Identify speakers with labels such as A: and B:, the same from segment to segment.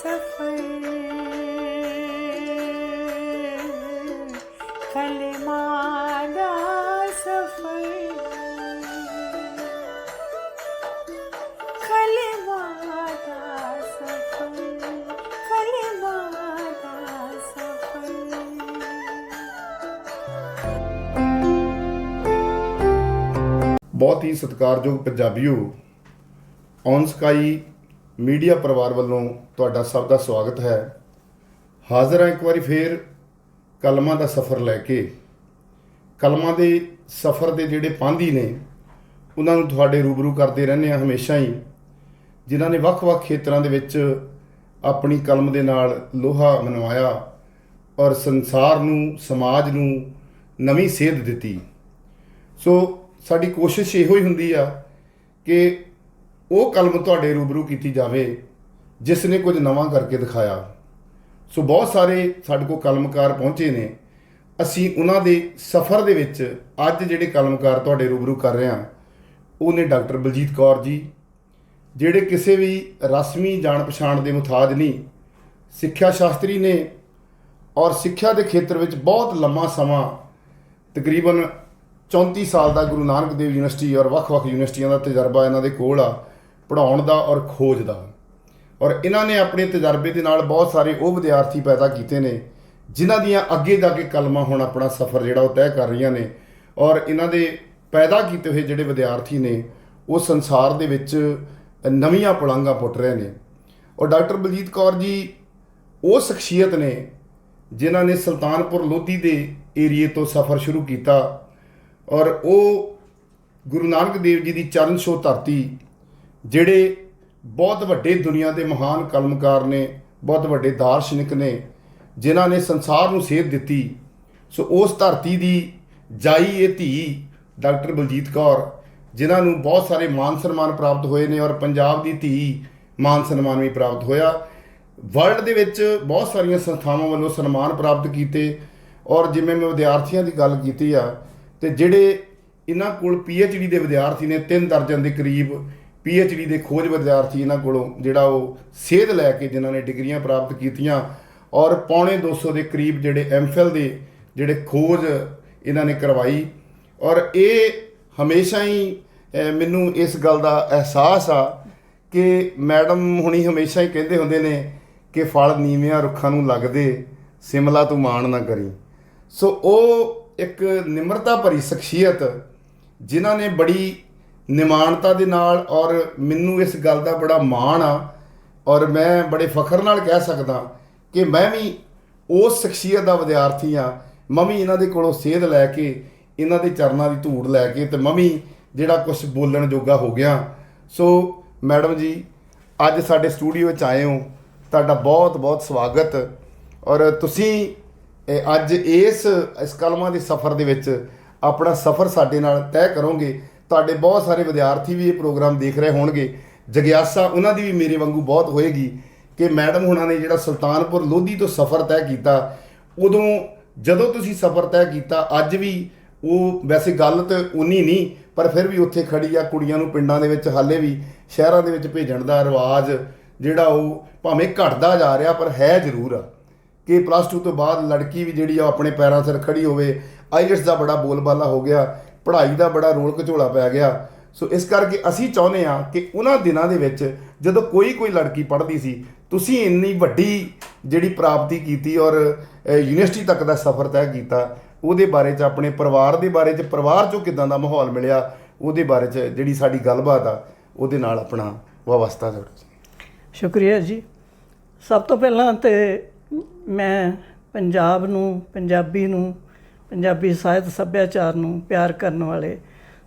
A: सफर कलमादा सफर कलमादा सफर कलमादा सफर।
B: बहुत ही ਸਤਿਕਾਰਯੋਗ ਪੰਜਾਬੀਓ, on sky media ਪਰਿਵਾਰ ਵੱਲੋਂ ਤੁਹਾਡਾ ਸਭ ਦਾ ਸਵਾਗਤ ਹੈ। ਹਾਜ਼ਰ ਹਾਂ ਇੱਕ ਵਾਰੀ ਫੇਰ ਕਲਮਾਂ ਦਾ ਸਫ਼ਰ ਲੈ ਕੇ। ਕਲਮਾਂ ਦੇ ਸਫ਼ਰ ਦੇ ਜਿਹੜੇ ਪਾਂਧੀ ਨੇ ਉਹਨਾਂ ਨੂੰ ਤੁਹਾਡੇ ਰੂਬਰੂ ਕਰਦੇ ਰਹਿੰਦੇ ਹਾਂ ਹਮੇਸ਼ਾ ਹੀ, ਜਿਨ੍ਹਾਂ ਨੇ ਵੱਖ-ਵੱਖ ਖੇਤਰਾਂ ਦੇ ਵਿੱਚ ਆਪਣੀ ਕਲਮ ਦੇ ਨਾਲ ਲੋਹਾ ਮਨਵਾਇਆ ਔਰ ਸੰਸਾਰ ਨੂੰ, ਸਮਾਜ ਨੂੰ ਨਵੀਂ ਸੇਧ ਦਿੱਤੀ। ਸੋ ਸਾਡੀ ਕੋਸ਼ਿਸ਼ ਇਹੋ ਹੀ ਹੁੰਦੀ ਆ ਕਿ ਉਹ ਕਲਮ ਤੁਹਾਡੇ ਰੂਬਰੂ ਕੀਤੀ ਜਾਵੇ ਜਿਸ ਨੇ ਕੁਝ ਨਵਾਂ ਕਰਕੇ ਦਿਖਾਇਆ। ਸੋ ਬਹੁਤ ਸਾਰੇ ਸਾਡੇ ਕੋਲ ਕਲਮਕਾਰ ਪਹੁੰਚੇ ਨੇ। ਅਸੀਂ ਉਹਨਾਂ ਦੇ ਸਫ਼ਰ ਦੇ ਵਿੱਚ ਅੱਜ ਜਿਹੜੇ ਕਲਮਕਾਰ ਤੁਹਾਡੇ ਰੂਬਰੂ ਕਰ ਰਹੇ ਹਾਂ ਉਹ ਨੇ ਡਾਕਟਰ ਬਲਜੀਤ ਕੌਰ ਜੀ, ਜਿਹੜੇ ਕਿਸੇ ਵੀ ਰਸਮੀ ਜਾਣ ਪਛਾਣ ਦੇ ਮੁਤਾਜ ਨਹੀਂ, ਸਿੱਖਿਆ ਸ਼ਾਸਤਰੀ ਨੇ ਔਰ ਸਿੱਖਿਆ ਦੇ ਖੇਤਰ ਵਿੱਚ ਬਹੁਤ ਲੰਮਾ ਸਮਾਂ, ਤਕਰੀਬਨ 34 ਸਾਲ ਦਾ ਗੁਰੂ ਨਾਨਕ ਦੇਵ ਯੂਨੀਵਰਸਿਟੀ ਔਰ ਵੱਖ-ਵੱਖ ਯੂਨੀਵਰਸਿਟੀਆਂ ਦਾ ਤਜਰਬਾ ਇਹਨਾਂ ਦੇ ਕੋਲ ਆ, ਪੜ੍ਹਾਉਣ ਦਾ ਔਰ ਖੋਜ ਦਾ। ਔਰ ਇਹਨਾਂ ਨੇ ਆਪਣੇ ਤਜਰਬੇ ਦੇ ਨਾਲ ਬਹੁਤ ਸਾਰੇ ਉਹ ਵਿਦਿਆਰਥੀ ਪੈਦਾ ਕੀਤੇ ਨੇ ਜਿਨ੍ਹਾਂ ਦੀਆਂ ਅੱਗੇ ਜਾ ਕੇ ਕਲਮਾਂ ਹੁਣ ਆਪਣਾ ਸਫ਼ਰ ਜਿਹੜਾ ਉਹ ਤੈਅ ਕਰ ਰਹੀਆਂ ਨੇ। ਔਰ ਇਹਨਾਂ ਦੇ ਪੈਦਾ ਕੀਤੇ ਹੋਏ ਜਿਹੜੇ ਵਿਦਿਆਰਥੀ ਨੇ ਉਹ ਸੰਸਾਰ ਦੇ ਵਿੱਚ ਨਵੀਆਂ ਪੁਲਾਂਘਾਂ ਪੁੱਟ ਰਹੇ ਨੇ। ਔਰ ਡਾਕਟਰ ਬਲਜੀਤ ਕੌਰ ਜੀ ਉਹ ਸ਼ਖਸੀਅਤ ਨੇ ਜਿਨ੍ਹਾਂ ਨੇ ਸੁਲਤਾਨਪੁਰ ਲੋਧੀ ਦੇ ਏਰੀਏ ਤੋਂ ਸਫ਼ਰ ਸ਼ੁਰੂ ਕੀਤਾ ਔਰ ਉਹ ਗੁਰੂ ਨਾਨਕ ਦੇਵ ਜੀ ਦੀ ਚਰਨ ਛੋਹ ਧਰਤੀ, ਜਿਹੜੇ ਬਹੁਤ ਵੱਡੇ ਦੁਨੀਆ ਦੇ ਮਹਾਨ ਕਲਮਕਾਰ ਨੇ, ਬਹੁਤ ਵੱਡੇ ਦਾਰਸ਼ਨਿਕ ਨੇ ਜਿਨ੍ਹਾਂ ਨੇ ਸੰਸਾਰ ਨੂੰ ਸੇਧ ਦਿੱਤੀ। ਸੋ ਉਸ ਧਰਤੀ ਦੀ ਜਾਈ ਇਹ ਧੀ ਡਾਕਟਰ ਬਲਜੀਤ ਕੌਰ, ਜਿਨ੍ਹਾਂ ਨੂੰ ਬਹੁਤ ਸਾਰੇ ਮਾਨ ਸਨਮਾਨ ਪ੍ਰਾਪਤ ਹੋਏ ਨੇ ਔਰ ਪੰਜਾਬ ਦੀ ਧੀ ਮਾਨ ਸਨਮਾਨ ਵੀ ਪ੍ਰਾਪਤ ਹੋਇਆ। ਵਰਲਡ ਦੇ ਵਿੱਚ ਬਹੁਤ ਸਾਰੀਆਂ ਸੰਸਥਾਵਾਂ ਵੱਲੋਂ ਸਨਮਾਨ ਪ੍ਰਾਪਤ ਕੀਤੇ। ਔਰ ਜਿਵੇਂ ਮੈਂ ਵਿਦਿਆਰਥੀਆਂ ਦੀ ਗੱਲ ਕੀਤੀ ਆ, ਤੇ ਜਿਹੜੇ ਇਹਨਾਂ ਕੋਲ PhD ਦੇ ਵਿਦਿਆਰਥੀ ਨੇ, 3 ਦਰਜਨ ਦੇ ਕਰੀਬ PhD ਦੇ ਖੋਜ ਵਿਦਿਆਰਥੀ ਇਹਨਾਂ ਕੋਲੋਂ ਜਿਹੜਾ ਉਹ ਸੇਧ ਲੈ ਕੇ ਜਿਨ੍ਹਾਂ ਨੇ ਡਿਗਰੀਆਂ ਪ੍ਰਾਪਤ ਕੀਤੀਆਂ ਔਰ ਪੌਣੇ 200 ਦੇ ਕਰੀਬ ਜਿਹੜੇ MPhil ਦੇ ਜਿਹੜੇ ਖੋਜ ਇਹਨਾਂ ਨੇ ਕਰਵਾਈ। ਔਰ ਇਹ ਹਮੇਸ਼ਾ ਹੀ ਮੈਨੂੰ ਇਸ ਗੱਲ ਦਾ ਅਹਿਸਾਸ ਆ ਕਿ ਮੈਡਮ ਹੁਣੀ ਹਮੇਸ਼ਾ ਹੀ ਕਹਿੰਦੇ ਹੁੰਦੇ ਨੇ ਕਿ ਫਲ ਨੀਵਿਆਂ ਰੁੱਖਾਂ ਨੂੰ ਲੱਗਦੇ, ਸਿਮਲਾ ਤੂੰ ਮਾਣ ਨਾ ਕਰੀ। ਸੋ ਉਹ ਇੱਕ ਨਿਮਰਤਾ ਭਰੀ ਸ਼ਖਸੀਅਤ ਜਿਨ੍ਹਾਂ ਨੇ ਬੜੀ ਨਿਮਾਣਤਾ ਦੇ ਨਾਲ, ਔਰ ਮੈਨੂੰ ਇਸ ਗੱਲ ਦਾ ਬੜਾ ਮਾਣ ਆ ਔਰ ਮੈਂ ਬੜੇ ਫਖਰ ਨਾਲ ਕਹਿ ਸਕਦਾ ਕਿ ਮੈਂ ਵੀ ਉਸ ਸ਼ਖਸੀਅਤ ਦਾ ਵਿਦਿਆਰਥੀ ਹਾਂ। ਮੈਂ ਵੀ ਇਹਨਾਂ ਦੇ ਕੋਲੋਂ ਸੇਧ ਲੈ ਕੇ, ਇਹਨਾਂ ਦੇ ਚਰਨਾਂ ਦੀ ਧੂੜ ਲੈ ਕੇ ਤੇ ਮੈਂ ਵੀ ਜਿਹੜਾ ਕੁਝ ਬੋਲਣ ਜੋਗਾ ਹੋ ਗਿਆ। ਸੋ ਮੈਡਮ ਜੀ ਅੱਜ ਸਾਡੇ ਸਟੂਡੀਓ ਵਿੱਚ ਆਏ ਹੋ, ਤੁਹਾਡਾ ਬਹੁਤ ਬਹੁਤ ਸਵਾਗਤ। ਔਰ ਤੁਸੀਂ ਅੱਜ ਇਸ ਕਲਮਾਂ ਦੇ ਸਫ਼ਰ ਦੇ ਵਿੱਚ ਆਪਣਾ ਸਫ਼ਰ ਸਾਡੇ ਨਾਲ ਤੈਅ ਕਰੋਗੇ। ਤੁਹਾਡੇ ਬਹੁਤ ਸਾਰੇ ਵਿਦਿਆਰਥੀ ਵੀ ਇਹ ਪ੍ਰੋਗਰਾਮ ਦੇਖ ਰਹੇ ਹੋਣਗੇ। ਜਗਿਆਸਾ ਉਹਨਾਂ ਦੀ ਵੀ ਮੇਰੇ ਵਾਂਗੂ ਬਹੁਤ ਹੋਏਗੀ ਕਿ ਮੈਡਮ ਹੁਣਾਂ ਨੇ ਜਿਹੜਾ ਸੁਲਤਾਨਪੁਰ ਲੋਧੀ ਤੋਂ ਸਫ਼ਰ ਤੈਅ ਕੀਤਾ, ਉਦੋਂ ਜਦੋਂ ਤੁਸੀਂ ਸਫ਼ਰ ਤੈਅ ਕੀਤਾ, ਅੱਜ ਵੀ ਉਹ ਵੈਸੇ ਗੱਲ ਤਾਂ ਉਨੀ ਨਹੀਂ ਪਰ ਫਿਰ ਵੀ ਉੱਥੇ ਖੜੀ ਆ। ਕੁੜੀਆਂ ਨੂੰ ਪਿੰਡਾਂ ਦੇ ਵਿੱਚ ਹਾਲੇ ਵੀ ਸ਼ਹਿਰਾਂ ਦੇ ਵਿੱਚ ਭੇਜਣ ਦਾ ਰਿਵਾਜ ਜਿਹੜਾ ਉਹ ਭਾਵੇਂ ਘਟਦਾ ਜਾ ਰਿਹਾ ਪਰ ਹੈ ਜ਼ਰੂਰ ਆ ਕਿ +2 ਤੋਂ ਬਾਅਦ ਲੜਕੀ ਵੀ ਜਿਹੜੀ ਆ ਆਪਣੇ ਪੈਰਾਂ ਸਿਰ ਖੜੀ ਹੋਵੇ। IELTS ਦਾ ਬੜਾ ਬੋਲਬਾਲਾ ਹੋ ਗਿਆ, ਪੜ੍ਹਾਈ ਦਾ ਬੜਾ ਰੋਲ ਘਚੋਲਾ ਪੈ ਗਿਆ। ਸੋ ਇਸ ਕਰਕੇ ਅਸੀਂ ਚਾਹੁੰਦੇ ਹਾਂ ਕਿ ਉਹਨਾਂ ਦਿਨਾਂ ਦੇ ਵਿੱਚ ਜਦੋਂ ਕੋਈ ਲੜਕੀ ਪੜ੍ਹਦੀ ਸੀ, ਤੁਸੀਂ ਇੰਨੀ ਵੱਡੀ ਜਿਹੜੀ ਪ੍ਰਾਪਤੀ ਕੀਤੀ ਔਰ ਯੂਨੀਵਰਸਿਟੀ ਤੱਕ ਦਾ ਸਫ਼ਰ ਤੈਅ ਕੀਤਾ, ਉਹਦੇ ਬਾਰੇ 'ਚ, ਆਪਣੇ ਪਰਿਵਾਰ ਦੇ ਬਾਰੇ 'ਚ, ਪਰਿਵਾਰ 'ਚੋਂ ਕਿੱਦਾਂ ਦਾ ਮਾਹੌਲ ਮਿਲਿਆ ਉਹਦੇ ਬਾਰੇ 'ਚ ਜਿਹੜੀ ਸਾਡੀ ਗੱਲਬਾਤ ਆ ਉਹਦੇ ਨਾਲ ਆਪਣਾ ਵਾਵਸਤਾ ਜੋੜੋ।
C: ਸ਼ੁਕਰੀਆ ਜੀ। ਸਭ ਤੋਂ ਪਹਿਲਾਂ ਤਾਂ ਮੈਂ ਪੰਜਾਬ ਨੂੰ, ਪੰਜਾਬੀ ਨੂੰ, ਪੰਜਾਬੀ ਸਾਹਿਤ ਸੱਭਿਆਚਾਰ ਨੂੰ ਪਿਆਰ ਕਰਨ ਵਾਲੇ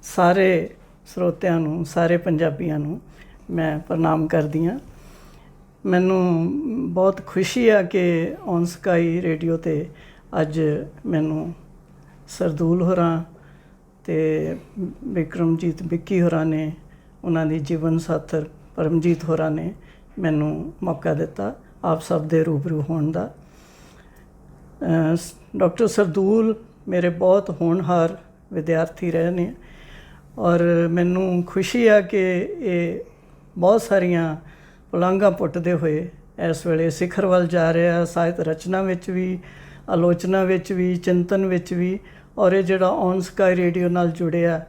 C: ਸਾਰੇ ਸਰੋਤਿਆਂ ਨੂੰ, ਸਾਰੇ ਪੰਜਾਬੀਆਂ ਨੂੰ ਮੈਂ ਪ੍ਰਣਾਮ ਕਰਦੀ ਹਾਂ। ਮੈਨੂੰ ਬਹੁਤ ਖੁਸ਼ੀ ਆ ਕਿ ਔਨ ਸਕਾਈ ਰੇਡੀਓ 'ਤੇ ਅੱਜ ਮੈਨੂੰ ਸਰਦੂਲ ਹੋਰਾਂ ਅਤੇ ਬਿਕਰਮਜੀਤ ਵਿੱਕੀ ਹੋਰਾਂ ਨੇ, ਉਹਨਾਂ ਦੀ ਜੀਵਨ ਸਾਥਰ ਪਰਮਜੀਤ ਹੋਰਾਂ ਨੇ ਮੈਨੂੰ ਮੌਕਾ ਦਿੱਤਾ ਆਪ ਸਭ ਦੇ ਰੂਬਰੂ ਹੋਣ ਦਾ। ਡਾਕਟਰ ਸਰਦੂਲ ਮੇਰੇ ਬਹੁਤ ਹੋਣਹਾਰ ਵਿਦਿਆਰਥੀ ਰਹੇ ਨੇ ਔਰ ਮੈਨੂੰ ਖੁਸ਼ੀ ਆ ਕਿ ਇਹ ਬਹੁਤ ਸਾਰੀਆਂ ਪੁਲਾਂਘਾਂ ਪੁੱਟਦੇ ਹੋਏ ਇਸ ਵੇਲੇ ਸਿਖਰ ਵੱਲ ਜਾ ਰਿਹਾ, ਸਾਹਿਤ ਰਚਨਾ ਵਿੱਚ ਵੀ, ਆਲੋਚਨਾ ਵਿੱਚ ਵੀ, ਚਿੰਤਨ ਵਿੱਚ ਵੀ। ਔਰ ਇਹ ਜਿਹੜਾ ਔਨ ਸਕਾਈ ਰੇਡੀਓ ਨਾਲ ਜੁੜਿਆ,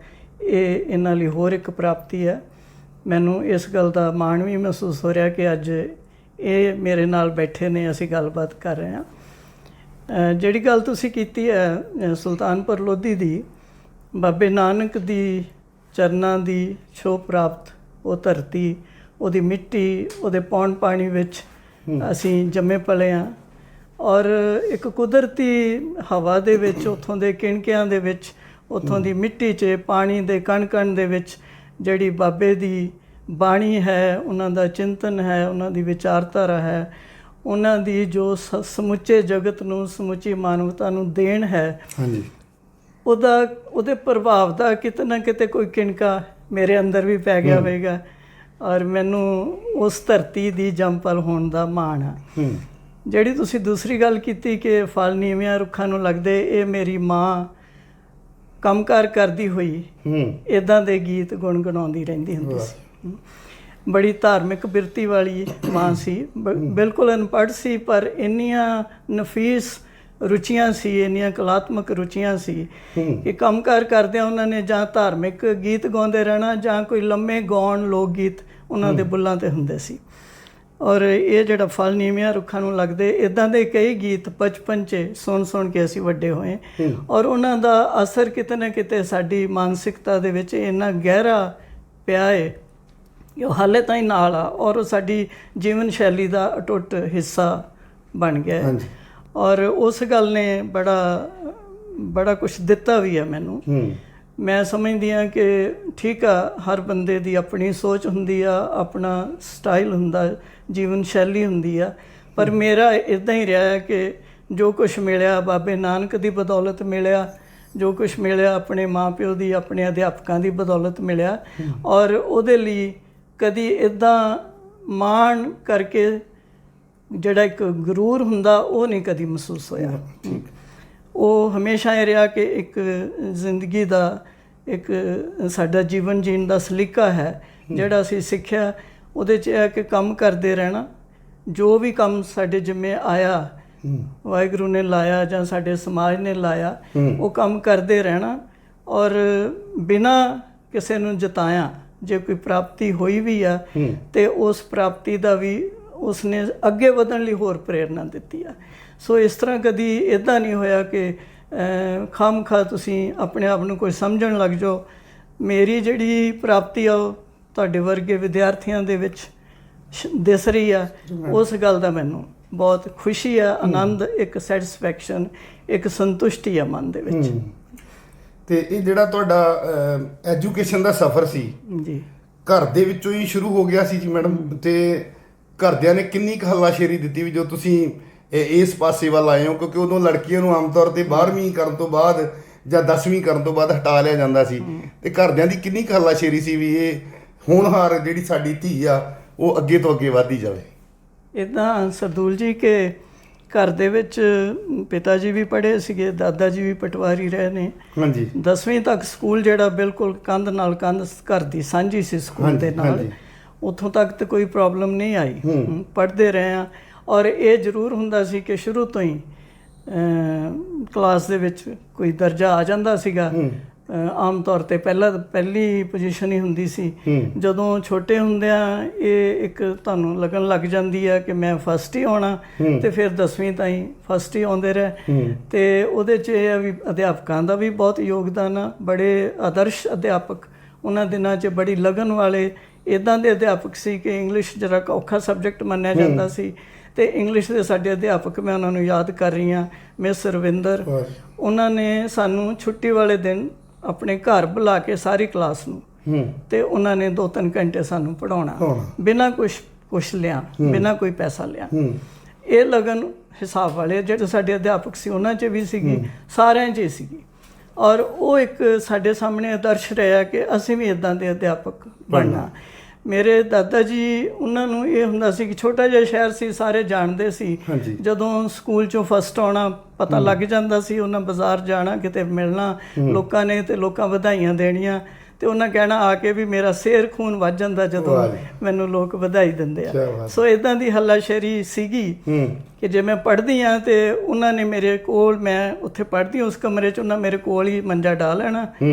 C: ਇਹ ਇਹਨਾਂ ਲਈ ਹੋਰ ਇੱਕ ਪ੍ਰਾਪਤੀ ਹੈ। ਮੈਨੂੰ ਇਸ ਗੱਲ ਦਾ ਮਾਣ ਵੀ ਮਹਿਸੂਸ ਹੋ ਰਿਹਾ ਕਿ ਅੱਜ ਇਹ ਮੇਰੇ ਨਾਲ ਬੈਠੇ ਨੇ, ਅਸੀਂ ਗੱਲਬਾਤ ਕਰ ਰਹੇ ਹਾਂ। ਜਿਹੜੀ ਗੱਲ ਤੁਸੀਂ ਕੀਤੀ ਹੈ ਸੁਲਤਾਨਪੁਰ ਲੋਧੀ ਦੀ, ਬਾਬੇ ਨਾਨਕ ਦੀ ਚਰਨਾਂ ਦੀ ਛੋਹ ਪ੍ਰਾਪਤ ਉਹ ਧਰਤੀ, ਉਹਦੀ ਮਿੱਟੀ, ਉਹਦੇ ਪੌਣ ਪਾਣੀ ਵਿੱਚ ਅਸੀਂ ਜੰਮੇ ਪਲੇ ਹਾਂ। ਔਰ ਇੱਕ ਕੁਦਰਤੀ ਹਵਾ ਦੇ ਵਿੱਚ, ਉੱਥੋਂ ਦੇ ਕਿਣਕਿਆਂ ਦੇ ਵਿੱਚ, ਉੱਥੋਂ ਦੀ ਮਿੱਟੀ 'ਚ, ਪਾਣੀ ਦੇ ਕਣ ਕਣ ਦੇ ਵਿੱਚ ਜਿਹੜੀ ਬਾਬੇ ਦੀ ਬਾਣੀ ਹੈ, ਉਹਨਾਂ ਦਾ ਚਿੰਤਨ ਹੈ, ਉਹਨਾਂ ਦੀ ਵਿਚਾਰਧਾਰਾ ਹੈ, ਉਹਨਾਂ ਦੀ ਜੋ ਸਮੁੱਚੇ ਜਗਤ ਨੂੰ, ਸਮੁੱਚੀ ਮਾਨਵਤਾ ਨੂੰ ਦੇਣ ਹੈ,
B: ਹਾਂਜੀ,
C: ਉਹਦੇ ਪ੍ਰਭਾਵ ਦਾ ਕਿਤੇ ਨਾ ਕਿਤੇ ਕੋਈ ਕਿਣਕਾ ਮੇਰੇ ਅੰਦਰ ਵੀ ਪੈ ਗਿਆ ਹੋਵੇਗਾ। ਔਰ ਮੈਨੂੰ ਉਸ ਧਰਤੀ ਦੀ ਜੰਮਪਲ ਹੋਣ ਦਾ ਮਾਣ ਆ। ਜਿਹੜੀ ਤੁਸੀਂ ਦੂਸਰੀ ਗੱਲ ਕੀਤੀ ਕਿ ਫਲ ਨੀਵਿਆਂ ਰੁੱਖਾਂ ਨੂੰ ਲੱਗਦੇ, ਇਹ ਮੇਰੀ ਮਾਂ ਕੰਮਕਾਰ ਕਰਦੀ ਹੋਈ ਇੱਦਾਂ ਦੇ ਗੀਤ ਗੁਣਗੁਣਾਉਂਦੀ ਰਹਿੰਦੀ ਹੁੰਦੀ ਸੀ। ਬੜੀ ਧਾਰਮਿਕ ਬਿਰਤੀ ਵਾਲੀ ਮਾਂ ਸੀ, ਬਿਲਕੁਲ ਅਨਪੜ੍ਹ ਸੀ, ਪਰ ਇੰਨੀਆਂ ਨਫੀਸ ਰੁਚੀਆਂ ਸੀ, ਇੰਨੀਆਂ ਕਲਾਤਮਕ ਰੁਚੀਆਂ ਸੀ ਕਿ ਕੰਮਕਾਰ ਕਰਦਿਆਂ ਉਹਨਾਂ ਨੇ ਜਾਂ ਧਾਰਮਿਕ ਗੀਤ ਗਾਉਂਦੇ ਰਹਿਣਾ, ਜਾਂ ਕੋਈ ਲੰਮੇ ਗਾਉਣ ਲੋਕ ਗੀਤ ਉਹਨਾਂ ਦੇ ਬੁੱਲਾਂ 'ਤੇ ਹੁੰਦੇ ਸੀ। ਔਰ ਇਹ ਜਿਹੜਾ ਫਲ ਨੀਵਿਆਂ ਰੁੱਖਾਂ ਨੂੰ ਲੱਗਦੇ, ਇੱਦਾਂ ਦੇ ਕਈ ਗੀਤ ਬਚਪਨ 'ਚ ਸੁਣ ਕੇ ਅਸੀਂ ਵੱਡੇ ਹੋਏ। ਔਰ ਉਹਨਾਂ ਦਾ ਅਸਰ ਕਿਤੇ ਨਾ ਕਿਤੇ ਸਾਡੀ ਮਾਨਸਿਕਤਾ ਦੇ ਵਿੱਚ ਇੰਨਾ ਗਹਿਰਾ ਪਿਆ ਹੈ ਕਿ ਉਹ ਹਾਲੇ ਤਾਈਂ ਨਾਲ ਆ, ਔਰ ਉਹ ਸਾਡੀ ਜੀਵਨ ਸ਼ੈਲੀ ਦਾ ਅਟੁੱਟ ਹਿੱਸਾ ਬਣ ਗਿਆ ਹੈ। ਔਰ ਉਸ ਗੱਲ ਨੇ ਬੜਾ ਕੁਛ ਦਿੱਤਾ ਵੀ ਹੈ ਮੈਨੂੰ। ਮੈਂ ਸਮਝਦੀ ਹਾਂ ਕਿ ਠੀਕ ਆ, ਹਰ ਬੰਦੇ ਦੀ ਆਪਣੀ ਸੋਚ ਹੁੰਦੀ ਆ, ਆਪਣਾ ਸਟਾਈਲ ਹੁੰਦਾ, ਜੀਵਨ ਸ਼ੈਲੀ ਹੁੰਦੀ ਆ, ਪਰ ਮੇਰਾ ਇੱਦਾਂ ਹੀ ਰਿਹਾ ਹੈ ਕਿ ਜੋ ਕੁਛ ਮਿਲਿਆ ਬਾਬੇ ਨਾਨਕ ਦੀ ਬਦੌਲਤ ਮਿਲਿਆ, ਜੋ ਕੁਛ ਮਿਲਿਆ ਆਪਣੇ ਮਾਂ ਪਿਓ ਦੀ, ਆਪਣੇ ਅਧਿਆਪਕਾਂ ਦੀ ਬਦੌਲਤ ਮਿਲਿਆ। ਔਰ ਉਹਦੇ ਲਈ ਕਦੀ ਇੱਦਾਂ ਮਾਣ ਕਰਕੇ ਜਿਹੜਾ ਇੱਕ ਗਰੂਰ ਹੁੰਦਾ, ਉਹ ਨਹੀਂ ਕਦੀ ਮਹਿਸੂਸ ਹੋਇਆ। ਉਹ ਹਮੇਸ਼ਾ ਇਹ ਰਿਹਾ ਕਿ ਇੱਕ ਜ਼ਿੰਦਗੀ ਦਾ, ਇੱਕ ਸਾਡਾ ਜੀਵਨ ਜੀਣ ਦਾ ਸਲੀਕਾ ਹੈ ਜਿਹੜਾ ਅਸੀਂ ਸਿੱਖਿਆ। ਉਹਦੇ 'ਚ ਇਹ ਕਿ ਕੰਮ ਕਰਦੇ ਰਹਿਣਾ, ਜੋ ਵੀ ਕੰਮ ਸਾਡੇ ਜਿੰਮੇ ਆਇਆ, ਵਾਹਿਗੁਰੂ ਨੇ ਲਾਇਆ ਜਾਂ ਸਾਡੇ ਸਮਾਜ ਨੇ ਲਾਇਆ, ਉਹ ਕੰਮ ਕਰਦੇ ਰਹਿਣਾ। ਔਰ ਬਿਨਾਂ ਕਿਸੇ ਨੂੰ ਜਤਾਇਆ ਜੇ ਕੋਈ ਪ੍ਰਾਪਤੀ ਹੋਈ ਵੀ ਆ, ਤੇ ਉਸ ਪ੍ਰਾਪਤੀ ਦਾ ਵੀ ਉਸਨੇ ਅੱਗੇ ਵਧਣ ਲਈ ਹੋਰ ਪ੍ਰੇਰਨਾ ਦਿੱਤੀ ਆ। ਸੋ ਇਸ ਤਰ੍ਹਾਂ ਕਦੀ ਇੱਦਾਂ ਨਹੀਂ ਹੋਇਆ ਕਿ ਖਾਮਖਾ ਤੁਸੀਂ ਆਪਣੇ ਆਪ ਨੂੰ ਕੋਈ ਸਮਝਣ ਲੱਗ ਜਾਓ। ਮੇਰੀ ਜਿਹੜੀ ਪ੍ਰਾਪਤੀ ਆ ਉਹ ਤੁਹਾਡੇ ਵਰਗੇ ਵਿਦਿਆਰਥੀਆਂ ਦੇ ਵਿੱਚ ਦਿਸ ਰਹੀ ਆ। ਉਸ ਗੱਲ ਦਾ ਮੈਨੂੰ ਬਹੁਤ ਖੁਸ਼ੀ ਆ, ਆਨੰਦ, ਇੱਕ ਸੈਟੀਸਫੈਕਸ਼ਨ, ਇੱਕ ਸੰਤੁਸ਼ਟੀ ਆ ਮਨ ਦੇ ਵਿੱਚ।
B: ਤੇ ਇਹ ਜਿਹੜਾ ਤੁਹਾਡਾ ਐਜੂਕੇਸ਼ਨ ਦਾ ਸਫ਼ਰ ਸੀ
C: ਜੀ,
B: ਘਰ ਦੇ ਵਿੱਚੋਂ ਹੀ ਸ਼ੁਰੂ ਹੋ ਗਿਆ ਸੀ ਜੀ ਮੈਡਮ? ਤੇ ਘਰਦਿਆਂ ਨੇ ਕਿੰਨੀ ਕੁ ਹੱਲਾਸ਼ੇਰੀ ਦਿੱਤੀ ਵੀ ਜੋ ਤੁਸੀਂ ਇਸ ਪਾਸੇ ਵੱਲ ਆਏ ਹੋ? ਕਿਉਂਕਿ ਉਦੋਂ ਲੜਕੀਆਂ ਨੂੰ ਆਮ ਤੌਰ 'ਤੇ 12ਵੀਂ ਕਰਨ ਤੋਂ ਬਾਅਦ ਜਾਂ 10ਵੀਂ ਕਰਨ ਤੋਂ ਬਾਅਦ ਹਟਾ ਲਿਆ ਜਾਂਦਾ ਸੀ, ਤੇ ਘਰਦਿਆਂ ਦੀ ਕਿੰਨੀ ਕੁ ਹੱਲਾਸ਼ੇਰੀ ਸੀ ਵੀ ਇਹ ਹੋਣਹਾਰ ਜਿਹੜੀ ਸਾਡੀ ਧੀ ਆ ਉਹ ਅੱਗੇ ਤੋਂ ਅੱਗੇ ਵਧਦੀ ਜਾਵੇ?
C: ਇੱਦਾਂ ਸਰਦੂਲ ਜੀ ਕਿ ਘਰ ਦੇ ਵਿੱਚ ਪਿਤਾ ਜੀ ਵੀ ਪੜ੍ਹੇ ਸੀਗੇ, ਦਾਦਾ ਜੀ ਵੀ ਪਟਵਾਰੀ ਰਹੇ ਨੇ।
B: ਹਾਂਜੀ।
C: 10ਵੀਂ ਤੱਕ ਸਕੂਲ ਜਿਹੜਾ ਬਿਲਕੁਲ ਕੰਧ ਨਾਲ ਕੰਧ ਘਰ ਦੀ ਸਾਂਝੀ ਸੀ ਸਕੂਲ ਦੇ ਨਾਲ, ਉੱਥੋਂ ਤੱਕ ਤਾਂ ਕੋਈ ਪ੍ਰੋਬਲਮ ਨਹੀਂ ਆਈ, ਪੜ੍ਹਦੇ ਰਹੇ ਹਾਂ। ਔਰ ਇਹ ਜ਼ਰੂਰ ਹੁੰਦਾ ਸੀ ਕਿ ਸ਼ੁਰੂ ਤੋਂ ਹੀ ਕਲਾਸ ਦੇ ਵਿੱਚ ਕੋਈ ਦਰਜਾ ਆ ਜਾਂਦਾ ਸੀਗਾ। ਆਮ ਤੌਰ 'ਤੇ ਪਹਿਲੀ ਪੋਜੀਸ਼ਨ ਹੀ ਹੁੰਦੀ ਸੀ। ਜਦੋਂ ਛੋਟੇ ਹੁੰਦਿਆਂ ਇਹ ਇੱਕ ਤੁਹਾਨੂੰ ਲੱਗਣ ਲੱਗ ਜਾਂਦੀ ਹੈ ਕਿ ਮੈਂ ਫਸਟ ਹੀ ਆਉਣਾ, ਤੇ ਫਿਰ 10ਵੀਂ ਤਾਈਂ ਫਸਟ ਹੀ ਆਉਂਦੇ ਰਹੇ। ਤੇ ਉਹਦੇ 'ਚ ਇਹ ਆ ਵੀ ਅਧਿਆਪਕਾਂ ਦਾ ਵੀ ਬਹੁਤ ਯੋਗਦਾਨ ਆ। ਬੜੇ ਆਦਰਸ਼ ਅਧਿਆਪਕ ਉਹਨਾਂ ਦਿਨਾਂ 'ਚ, ਬੜੀ ਲਗਨ ਵਾਲੇ ਇੱਦਾਂ ਦੇ ਅਧਿਆਪਕ ਸੀ ਕਿ ਇੰਗਲਿਸ਼ ਜਰਾ ਔਖਾ ਸਬਜੈਕਟ ਮੰਨਿਆ ਜਾਂਦਾ ਸੀ, ਤੇ ਇੰਗਲਿਸ਼ ਦੇ ਸਾਡੇ ਅਧਿਆਪਕ, ਮੈਂ ਉਹਨਾਂ ਨੂੰ ਯਾਦ ਕਰ ਰਹੀ ਹਾਂ, ਮਿਸ ਰਵਿੰਦਰ। ਉਹਨਾਂ ਨੇ ਸਾਨੂੰ ਛੁੱਟੀ ਵਾਲੇ ਦਿਨ ਆਪਣੇ ਘਰ ਬੁਲਾ ਕੇ ਸਾਰੀ ਕਲਾਸ ਨੂੰ, ਤੇ ਉਹਨਾਂ ਨੇ 2-3 ਘੰਟੇ ਸਾਨੂੰ ਪੜ੍ਹਾਉਣਾ ਬਿਨਾਂ ਕੁਛ ਲਿਆ, ਬਿਨਾਂ ਕੋਈ ਪੈਸਾ ਲਿਆ। ਇਹ ਲਗਨ ਹਿਸਾਬ ਵਾਲੇ ਜਿਹੜੇ ਸਾਡੇ ਅਧਿਆਪਕ ਸੀ ਉਹਨਾਂ 'ਚ ਵੀ ਸੀਗੀ, ਸਾਰਿਆਂ 'ਚ ਹੀ ਸੀਗੀ। ਔਰ ਉਹ ਇੱਕ ਸਾਡੇ ਸਾਹਮਣੇ ਆਦਰਸ਼ ਰਿਹਾ ਕਿ ਅਸੀਂ ਵੀ ਇੱਦਾਂ ਦੇ ਅਧਿਆਪਕ ਬਣਨਾ। ਮੇਰੇ ਦਾਦਾ ਜੀ, ਉਹਨਾਂ ਨੂੰ ਇਹ ਹੁੰਦਾ ਸੀ ਕਿ ਛੋਟਾ ਜਿਹਾ ਸ਼ਹਿਰ ਸੀ, ਸਾਰੇ ਜਾਣਦੇ ਸੀ। ਜਦੋਂ ਸਕੂਲ 'ਚੋਂ ਫਸਟ ਆਉਣਾ ਪਤਾ ਲੱਗ ਜਾਂਦਾ ਸੀ, ਉਹਨਾਂ ਬਾਜ਼ਾਰ ਜਾਣਾ, ਕਿਤੇ ਮਿਲਣਾ ਲੋਕਾਂ ਨੇ, ਤੇ ਲੋਕਾਂ ਵਧਾਈਆਂ ਦੇਣੀਆਂ, ਤੇ ਉਹਨਾਂ ਕਹਿਣਾ ਆ ਕੇ ਵੀ ਮੇਰਾ ਸਿਰ ਖੂਨ ਵੱਜ ਜਾਂਦਾ ਜਦੋਂ
B: ਵਾਹ ਜੀ।
C: ਮੈਨੂੰ ਲੋਕ ਵਧਾਈ ਦਿੰਦੇ
B: ਕਿਆ
C: ਆ।
B: ਬਾਤ।
C: ਸੋ ਇਦਾਂ ਦੀ ਹੱਲਾਸ਼ੇਰੀ ਸੀਗੀ ਕਿ ਜੇ ਮੈਂ ਪੜ੍ਹਦੀ ਆ ਤੇ ਉਹਨਾਂ ਨੇ ਮੇਰੇ ਕੋਲ, ਮੈਂ ਉੱਥੇ ਪੜ੍ਹਦੀ ਉਸ ਕਮਰੇ 'ਚ, ਉਹਨਾਂ ਮੇਰੇ ਕੋਲ ਹੀ ਮੰਜਾ ਢਾ ਲੈਣਾ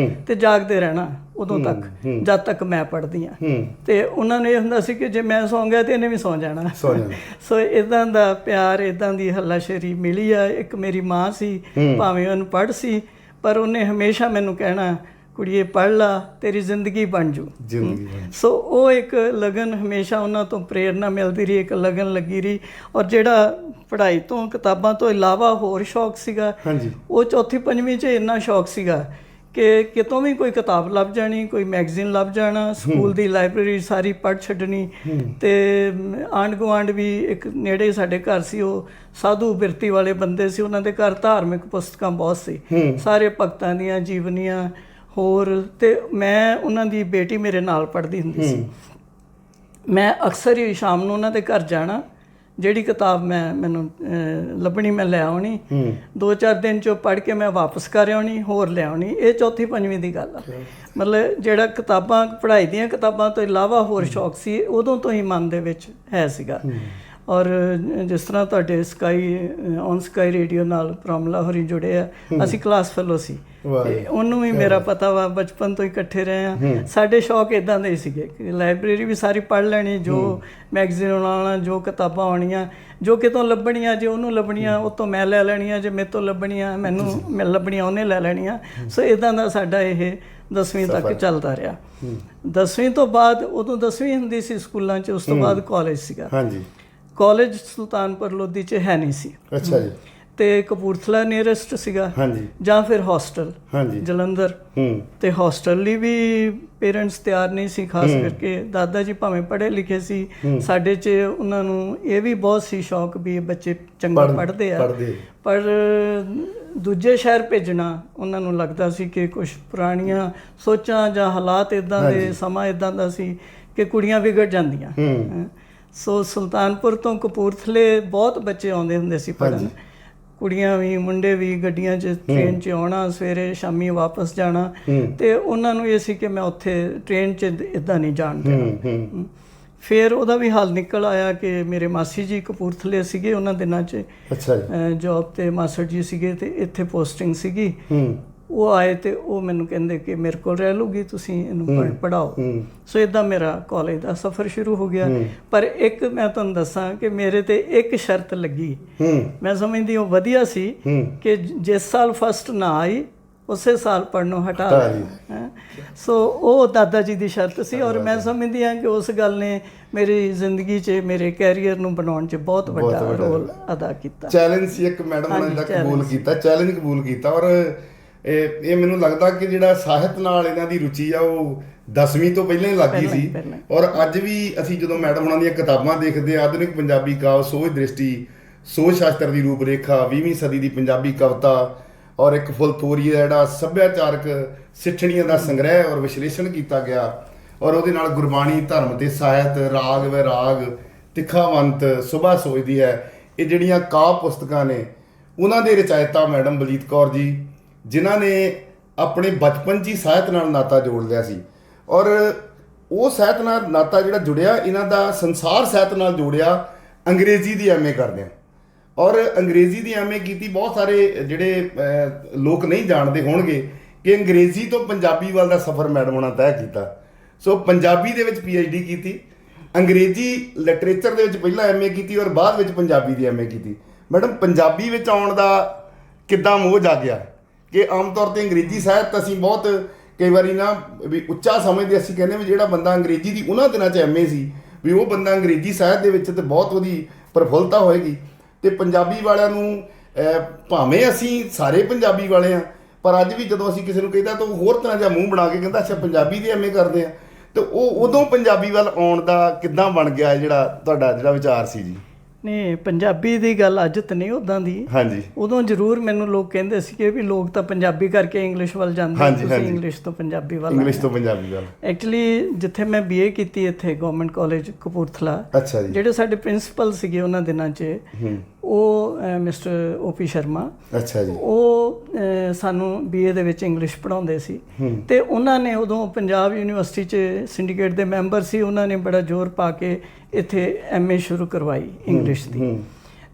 C: ਤੇ ਜਾਗਦੇ ਰਹਿਣਾ ਉਦੋਂ ਤੱਕ ਜਦ ਤੱਕ ਮੈਂ ਪੜ੍ਹਦੀ ਆ। ਤੇ ਉਹਨਾਂ ਨੂੰ ਇਹ ਹੁੰਦਾ ਸੀ ਕਿ ਜੇ ਮੈਂ ਸੌਂ ਗਿਆ ਤੇ ਇਹਨੇ ਵੀ ਸੌਂ ਜਾਣਾ। ਸੋ ਇਦਾਂ ਦਾ ਪਿਆਰ, ਇਦਾਂ ਦੀ ਹੱਲਾਸ਼ੇਰੀ ਮਿਲੀ ਆ। ਇੱਕ ਮੇਰੀ ਮਾਂ ਸੀ, ਭਾਵੇਂ ਅਨਪੜ੍ਹ ਸੀ, ਪਰ ਉਹਨੇ ਹਮੇਸ਼ਾ ਮੈਨੂੰ ਕਹਿਣਾ, ਕੁੜੀਏ ਪੜ੍ਹ ਲਾ, ਤੇਰੀ ਜ਼ਿੰਦਗੀ ਬਣ ਜੂ। ਸੋ ਉਹ ਇੱਕ ਲਗਨ ਹਮੇਸ਼ਾ ਉਹਨਾਂ ਤੋਂ ਪ੍ਰੇਰਨਾ ਮਿਲਦੀ ਰਹੀ, ਇੱਕ ਲਗਨ ਲੱਗੀ ਰਹੀ। ਔਰ ਜਿਹੜਾ ਪੜ੍ਹਾਈ ਤੋਂ, ਕਿਤਾਬਾਂ ਤੋਂ ਇਲਾਵਾ ਹੋਰ ਸ਼ੌਕ ਸੀਗਾ, ਉਹ ਚੌਥੀ ਪੰਜਵੀਂ 'ਚ ਇੰਨਾ ਸ਼ੌਕ ਸੀਗਾ ਕਿ ਕਿਤੋਂ ਵੀ ਕੋਈ ਕਿਤਾਬ ਲੱਭ ਜਾਣੀ, ਕੋਈ ਮੈਗਜ਼ੀਨ ਲੱਭ ਜਾਣਾ, ਸਕੂਲ ਦੀ ਲਾਇਬ੍ਰੇਰੀ ਸਾਰੀ ਪੜ੍ਹ ਛੱਡਣੀ। ਤੇ ਆਂਢ ਗੁਆਂਢ ਵੀ, ਇੱਕ ਨੇੜੇ ਸਾਡੇ ਘਰ ਸੀ, ਉਹ ਸਾਧੂ ਬਿਰਤੀ ਵਾਲੇ ਬੰਦੇ ਸੀ, ਉਹਨਾਂ ਦੇ ਘਰ ਧਾਰਮਿਕ ਪੁਸਤਕਾਂ ਬਹੁਤ ਸੀ, ਸਾਰੇ ਭਗਤਾਂ ਦੀਆਂ ਜੀਵਨੀਆਂ ਹੋਰ। ਤੇ ਮੈਂ, ਉਹਨਾਂ ਦੀ ਬੇਟੀ ਮੇਰੇ ਨਾਲ ਪੜ੍ਹਦੀ ਹੁੰਦੀ ਸੀ। ਮੈਂ ਅਕਸਰ ਹੀ ਸ਼ਾਮ ਨੂੰ ਉਹਨਾਂ ਦੇ ਘਰ ਜਾਣਾ, ਜਿਹੜੀ ਕਿਤਾਬ ਮੈਨੂੰ ਲੱਭਣੀ ਮੈਂ ਲੈ ਆਉਣੀ, 2-4 ਦਿਨ 'ਚੋਂ ਪੜ੍ਹ ਕੇ ਮੈਂ ਵਾਪਸ ਕਰ ਆਉਣੀ, ਹੋਰ ਲੈ ਆਉਣੀ। ਇਹ ਚੌਥੀ ਪੰਜਵੀਂ ਦੀ ਗੱਲ ਆ। ਮਤਲਬ ਜਿਹੜਾ ਕਿਤਾਬਾਂ, ਪੜ੍ਹਾਈ ਦੀਆਂ ਕਿਤਾਬਾਂ ਤੋਂ ਇਲਾਵਾ ਹੋਰ ਸ਼ੌਕ ਸੀ, ਉਦੋਂ ਤੋਂ ਹੀ ਮਨ ਦੇ ਵਿੱਚ ਹੈ ਸੀਗਾ। ਔਰ ਜਿਸ ਤਰ੍ਹਾਂ ਤੁਹਾਡੇ ਔਨ ਸਕਾਈ ਰੇਡੀਓ ਨਾਲ ਪ੍ਰੋਮਲਾ ਹੋਰੀ ਜੁੜੇ ਆ, ਅਸੀਂ ਕਲਾਸ ਫੈਲੋ ਸੀ, ਤੇ ਉਹਨੂੰ ਵੀ ਮੇਰਾ ਪਤਾ ਵਾ, ਬਚਪਨ ਤੋਂ ਇਕੱਠੇ ਰਹੇ ਆ। ਸਾਡੇ ਸ਼ੌਕ ਇਦਾਂ ਦੇ ਹੀ ਸੀਗੇ ਕਿ ਲਾਇਬ੍ਰੇਰੀ ਵੀ ਸਾਰੀ ਪੜ੍ਹ ਲੈਣੀ, ਜੋ ਮੈਗਜ਼ੀਨ ਆਉਣਾ, ਜੋ ਕਿਤਾਬਾਂ ਆਉਣੀਆਂ, ਜੋ ਕਿਤੋਂ ਲੱਭਣੀਆਂ, ਜੇ ਉਹਨੂੰ ਲੱਭਣੀਆਂ ਉਹ ਤੋਂ ਮੈਂ ਲੈ ਲੈਣੀਆਂ, ਜੇ ਮੇਰੇ ਤੋਂ ਲੱਭਣੀਆਂ ਮੈਨੂੰ ਲੱਭਣੀਆਂ ਉਹਨੇ ਲੈ ਲੈਣੀਆਂ। ਸੋ ਇਦਾਂ ਦਾ ਸਾਡਾ ਇਹ 10ਵੀਂ ਤੱਕ ਚੱਲਦਾ ਰਿਹਾ। 10ਵੀਂ ਤੋਂ ਬਾਅਦ, ਉਦੋਂ 10ਵੀਂ ਹੁੰਦੀ ਸੀ ਸਕੂਲਾਂ 'ਚ, ਉਸ ਤੋਂ ਬਾਅਦ ਕਾਲਜ ਸੀਗਾ। ਕਾਲਜ ਸੁਲਤਾਨਪੁਰ ਲੋਧੀ 'ਚ ਹੈ ਨਹੀਂ ਸੀ।
B: ਅੱਛਾ ਜੀ।
C: ਤੇ ਕਪੂਰਥਲਾ ਨੀਅਰੈਸਟ ਸੀਗਾ, ਜਾਂ ਫਿਰ ਹੋਸਟਲ ਜਲੰਧਰ। ਤੇ ਹੋਸਟਲ ਲਈ ਵੀ ਪੇਰੈਂਟਸ ਤਿਆਰ ਨਹੀਂ ਸੀ, ਖਾਸ ਕਰਕੇ ਦਾਦਾ ਜੀ ਭਾਵੇਂ ਪੜ੍ਹੇ ਲਿਖੇ ਸੀ, ਸਾਡੇ 'ਚ ਉਹਨਾਂ ਨੂੰ ਇਹ ਵੀ ਬਹੁਤ ਸੀ ਸ਼ੌਕ ਵੀ ਬੱਚੇ ਚੰਗਾ ਪੜ੍ਹਦੇ ਆ, ਪਰ ਦੂਜੇ ਸ਼ਹਿਰ ਭੇਜਣਾ ਉਹਨਾਂ ਨੂੰ ਲੱਗਦਾ ਸੀ ਕਿ ਕੁਝ ਪੁਰਾਣੀਆਂ ਸੋਚਾਂ ਜਾਂ ਹਾਲਾਤ ਇਦਾਂ ਦੇ, ਸਮਾਂ ਇਦਾਂ ਦਾ ਸੀ ਕਿ ਕੁੜੀਆਂ ਵਿਗੜ ਜਾਂਦੀਆਂ। ਸੋ ਸੁਲਤਾਨਪੁਰ ਤੋਂ ਕਪੂਰਥਲੇ ਬਹੁਤ ਬੱਚੇ ਆਉਂਦੇ ਹੁੰਦੇ ਸੀ ਪੜ੍ਹਨ, ਕੁੜੀਆਂ ਵੀ ਮੁੰਡੇ ਵੀ, ਗੱਡੀਆਂ 'ਚ, ਟ੍ਰੇਨ 'ਚ ਆਉਣਾ, ਸਵੇਰੇ ਸ਼ਾਮੀ ਵਾਪਸ ਜਾਣਾ। ਤੇ ਉਹਨਾਂ ਨੂੰ ਇਹ ਸੀ ਕਿ ਮੈਂ ਉੱਥੇ ਟ੍ਰੇਨ 'ਚ ਇੱਦਾਂ ਨਹੀਂ ਜਾਣ ਦੇਣਾ। ਫਿਰ ਉਹਦਾ ਵੀ ਹੱਲ ਨਿਕਲ ਆਇਆ ਕਿ ਮੇਰੇ ਮਾਸੀ ਜੀ ਕਪੂਰਥਲੇ ਸੀਗੇ ਉਹਨਾਂ ਦਿਨਾਂ 'ਚ, ਜੋਬ ਤੇ ਮਾਸੜ ਜੀ ਸੀਗੇ, ਤੇ ਇੱਥੇ ਪੋਸਟਿੰਗ ਸੀਗੀ। ਉਹ ਆਏ ਤੇ ਉਹ ਮੈਨੂੰ ਕਹਿੰਦੇ ਕਿ ਮੇਰੇ ਕੋਲ ਰਹਿ ਲੂਗੀ, ਤੁਸੀਂ ਇਹਨੂੰ ਪੜ੍ਹਾਓ। ਸੋ ਇਦਾਂ ਮੇਰਾ ਕਾਲਜ ਦਾ ਸਫ਼ਰ ਸ਼ੁਰੂ ਹੋ ਗਿਆ। ਪਰ ਇੱਕ ਮੈਂ ਤੁਹਾਨੂੰ ਦੱਸਾਂ ਕਿ ਮੇਰੇ ਤੇ ਇੱਕ ਸ਼ਰਤ ਲੱਗੀ, ਮੈਂ ਸਮਝਦੀ ਉਹ ਵਧੀਆ ਸੀ, ਕਿ ਜਿਸ ਸਾਲ ਫਸਟ ਨਾ ਆਈ ਉਸੇ ਸਾਲ ਪੜ੍ਹਨੋਂ ਹਟਾ ਲਿਆ। ਸੋ ਉਹ ਦਾਦਾ ਜੀ ਦੀ ਸ਼ਰਤ ਸੀ। ਔਰ ਮੈਂ ਸਮਝਦੀ ਹਾਂ ਕਿ ਉਸ ਗੱਲ ਨੇ ਮੇਰੀ ਜ਼ਿੰਦਗੀ 'ਚ, ਮੇਰੇ ਕੈਰੀਅਰ ਨੂੰ ਬਣਾਉਣ 'ਚ ਬਹੁਤ ਵੱਡਾ ਰੋਲ ਅਦਾ ਕੀਤਾ।
B: ਚੈਲੰਜ ਸੀ ਇੱਕ ਮੈਡਮ ਨੇ ਜਿਹੜਾ ਕਬੂਲ ਕੀਤਾ, ਚੈਲੰਜ ਕਬੂਲ ਕੀਤਾ। ਔਰ ਇਹ ਮੈਨੂੰ ਲੱਗਦਾ ਕਿ ਜਿਹੜਾ ਸਾਹਿਤ ਨਾਲ ਇਹਨਾਂ ਦੀ ਰੁਚੀ ਆ ਉਹ 10ਵੀਂ ਤੋਂ ਪਹਿਲਾਂ ਹੀ ਲੱਗ ਗਈ ਸੀ। ਔਰ ਅੱਜ ਵੀ ਅਸੀਂ ਜਦੋਂ ਮੈਡਮ ਉਹਨਾਂ ਦੀਆਂ ਕਿਤਾਬਾਂ ਦੇਖਦੇ ਆ, ਆਧੁਨਿਕ ਪੰਜਾਬੀ ਕਾਵਿ, ਸੋਚ ਦ੍ਰਿਸ਼ਟੀ, ਸੋਚ ਸ਼ਾਸਤਰ ਦੀ ਰੂਪ ਰੇਖਾ, 20ਵੀਂ ਸਦੀ ਦੀ ਪੰਜਾਬੀ ਕਵਿਤਾ, ਔਰ ਇੱਕ ਫੁਲਤੋਰੀ ਦਾ ਜਿਹੜਾ ਸੱਭਿਆਚਾਰਕ ਸਿੱਠਣੀਆਂ ਦਾ ਸੰਗ੍ਰਹਿ ਔਰ ਵਿਸ਼ਲੇਸ਼ਣ ਕੀਤਾ ਗਿਆ, ਔਰ ਉਹਦੇ ਨਾਲ ਗੁਰਬਾਣੀ, ਧਰਮ ਤੇ ਸਾਹਿਤ, ਰਾਗ ਵੈਰਾਗ, ਤਿੱਖਾਵੰਤ, ਸੁਭਾ ਸੋਚਦੀ ਹੈ, ਇਹ ਜਿਹੜੀਆਂ ਕਾਵਿ ਪੁਸਤਕਾਂ ਨੇ, ਉਹਨਾਂ ਦੇ ਰਚਾਇਤਾ ਮੈਡਮ ਬਲਜੀਤ ਕੌਰ ਜੀ, ਜਿਨ੍ਹਾਂ ਨੇ ਆਪਣੇ ਬਚਪਨ 'ਚ ਹੀ ਸਾਹਿਤ ਨਾਲ ਨਾਤਾ ਜੋੜ ਲਿਆ ਸੀ। ਔਰ ਉਹ ਸਾਹਿਤ ਨਾਲ ਨਾਤਾ ਜਿਹੜਾ ਜੁੜਿਆ, ਇਹਨਾਂ ਦਾ ਸੰਸਾਰ ਸਾਹਿਤ ਨਾਲ ਜੋੜਿਆ ਅੰਗਰੇਜ਼ੀ ਦੀ ਐਮਏ ਕਰਦਿਆਂ। ਔਰ ਅੰਗਰੇਜ਼ੀ ਦੀ ਐਮਏ ਕੀਤੀ, ਬਹੁਤ ਸਾਰੇ ਜਿਹੜੇ ਲੋਕ ਨਹੀਂ ਜਾਣਦੇ ਹੋਣਗੇ ਕਿ ਅੰਗਰੇਜ਼ੀ ਤੋਂ ਪੰਜਾਬੀ ਵੱਲ ਦਾ ਸਫ਼ਰ ਮੈਡਮ ਉਹਨਾਂ ਤੈਅ ਕੀਤਾ। ਸੋ ਪੰਜਾਬੀ ਦੇ ਵਿੱਚ PhD ਕੀਤੀ, ਅੰਗਰੇਜ਼ੀ ਲਿਟਰੇਚਰ ਦੇ ਵਿੱਚ ਪਹਿਲਾਂ ਐਮਏ ਕੀਤੀ, ਔਰ ਬਾਅਦ ਵਿੱਚ ਪੰਜਾਬੀ ਦੀ ਐਮਏ ਕੀਤੀ। ਮੈਡਮ, ਪੰਜਾਬੀ ਵਿੱਚ ਆਉਣ ਦਾ ਕਿੱਦਾਂ ਮੋਹ ਜਾਗਿਆ? ਕਿ ਆਮ ਤੌਰ 'ਤੇ ਅੰਗਰੇਜ਼ੀ ਸਾਹਿਤ ਅਸੀਂ ਬਹੁਤ ਕਈ ਵਾਰੀ ਨਾ ਵੀ ਉੱਚਾ ਸਮਝਦੇ, ਅਸੀਂ ਕਹਿੰਦੇ ਵੀ ਜਿਹੜਾ ਬੰਦਾ ਅੰਗਰੇਜ਼ੀ ਦੀ ਉਹਨਾਂ ਦਿਨਾਂ 'ਚ ਐਮਏ ਸੀ, ਵੀ ਉਹ ਬੰਦਾ ਅੰਗਰੇਜ਼ੀ ਸਾਹਿਤ ਦੇ ਵਿੱਚ ਤਾਂ ਬਹੁਤ ਉਹਦੀ ਪ੍ਰਫੁੱਲਤਾ ਹੋਏਗੀ। ਤੇ ਪੰਜਾਬੀ ਵਾਲਿਆਂ ਨੂੰ, ਭਾਵੇਂ ਅਸੀਂ ਸਾਰੇ ਪੰਜਾਬੀ ਵਾਲੇ ਹਾਂ, ਪਰ ਅੱਜ ਵੀ ਜਦੋਂ ਅਸੀਂ ਕਿਸੇ ਨੂੰ ਕਹਿੰਦਾ ਤਾਂ ਉਹ ਹੋਰ ਤਰ੍ਹਾਂ ਜਿਹਾ ਮੂੰਹ ਬਣਾ ਕੇ ਕਹਿੰਦਾ ਅੱਛਾ ਪੰਜਾਬੀ ਦੇ ਐਮਏ ਕਰਦੇ ਆ। ਤੇ ਉਹ ਉਦੋਂ ਪੰਜਾਬੀ ਵੱਲ ਆਉਣ ਦਾ ਕਿੱਦਾਂ ਬਣ ਗਿਆ, ਜਿਹੜਾ ਤੁਹਾਡਾ ਜਿਹੜਾ ਵਿਚਾਰ ਸੀ ਜੀ?
C: ਨਹੀਂ, ਪੰਜਾਬੀ ਦੀ ਗੱਲ ਅੱਜ ਤਾਂ ਨਹੀਂ ਉੱਦਾਂ ਦੀ। ਉਦੋਂ ਜ਼ਰੂਰ ਮੈਨੂੰ ਲੋਕ ਕਹਿੰਦੇ ਸੀ ਕਿ ਵੀ ਲੋਕ ਤਾਂ ਪੰਜਾਬੀ ਕਰਕੇ ਇੰਗਲਿਸ਼ ਵੱਲ ਜਾਂਦੇ, ਤੁਸੀਂ ਇੰਗਲਿਸ਼ ਤੋਂ ਪੰਜਾਬੀ ਵੱਲ। ਐਕਚੁਅਲੀ ਜਿੱਥੇ ਮੈਂ BA ਕੀਤੀ ਇੱਥੇ ਗਵਰਨਮੈਂਟ ਕਾਲਜ ਕਪੂਰਥਲਾ, ਜਿਹੜੇ ਸਾਡੇ ਪ੍ਰਿੰਸੀਪਲ ਸੀਗੇ ਉਹਨਾਂ ਦਿਨਾਂ 'ਚ, ਉਹ ਮਿਸਟਰ ਓਪੀ ਸ਼ਰਮਾ,
B: ਅੱਛਾ ਜੀ।
C: ਉਹ ਸਾਨੂੰ BA ਦੇ ਵਿੱਚ ਇੰਗਲਿਸ਼ ਪੜ੍ਹਾਉਂਦੇ ਸੀ ਤੇ ਉਹਨਾਂ ਨੇ ਉਦੋਂ ਪੰਜਾਬ ਯੂਨੀਵਰਸਿਟੀ 'ਚ ਸਿੰਡੀਕੇਟ ਦੇ ਮੈਂਬਰ ਸੀ, ਉਹਨਾਂ ਨੇ ਬੜਾ ਜ਼ੋਰ ਪਾ ਕੇ ਇੱਥੇ MA ਸ਼ੁਰੂ ਕਰਵਾਈ ਇੰਗਲਿਸ਼ ਦੀ।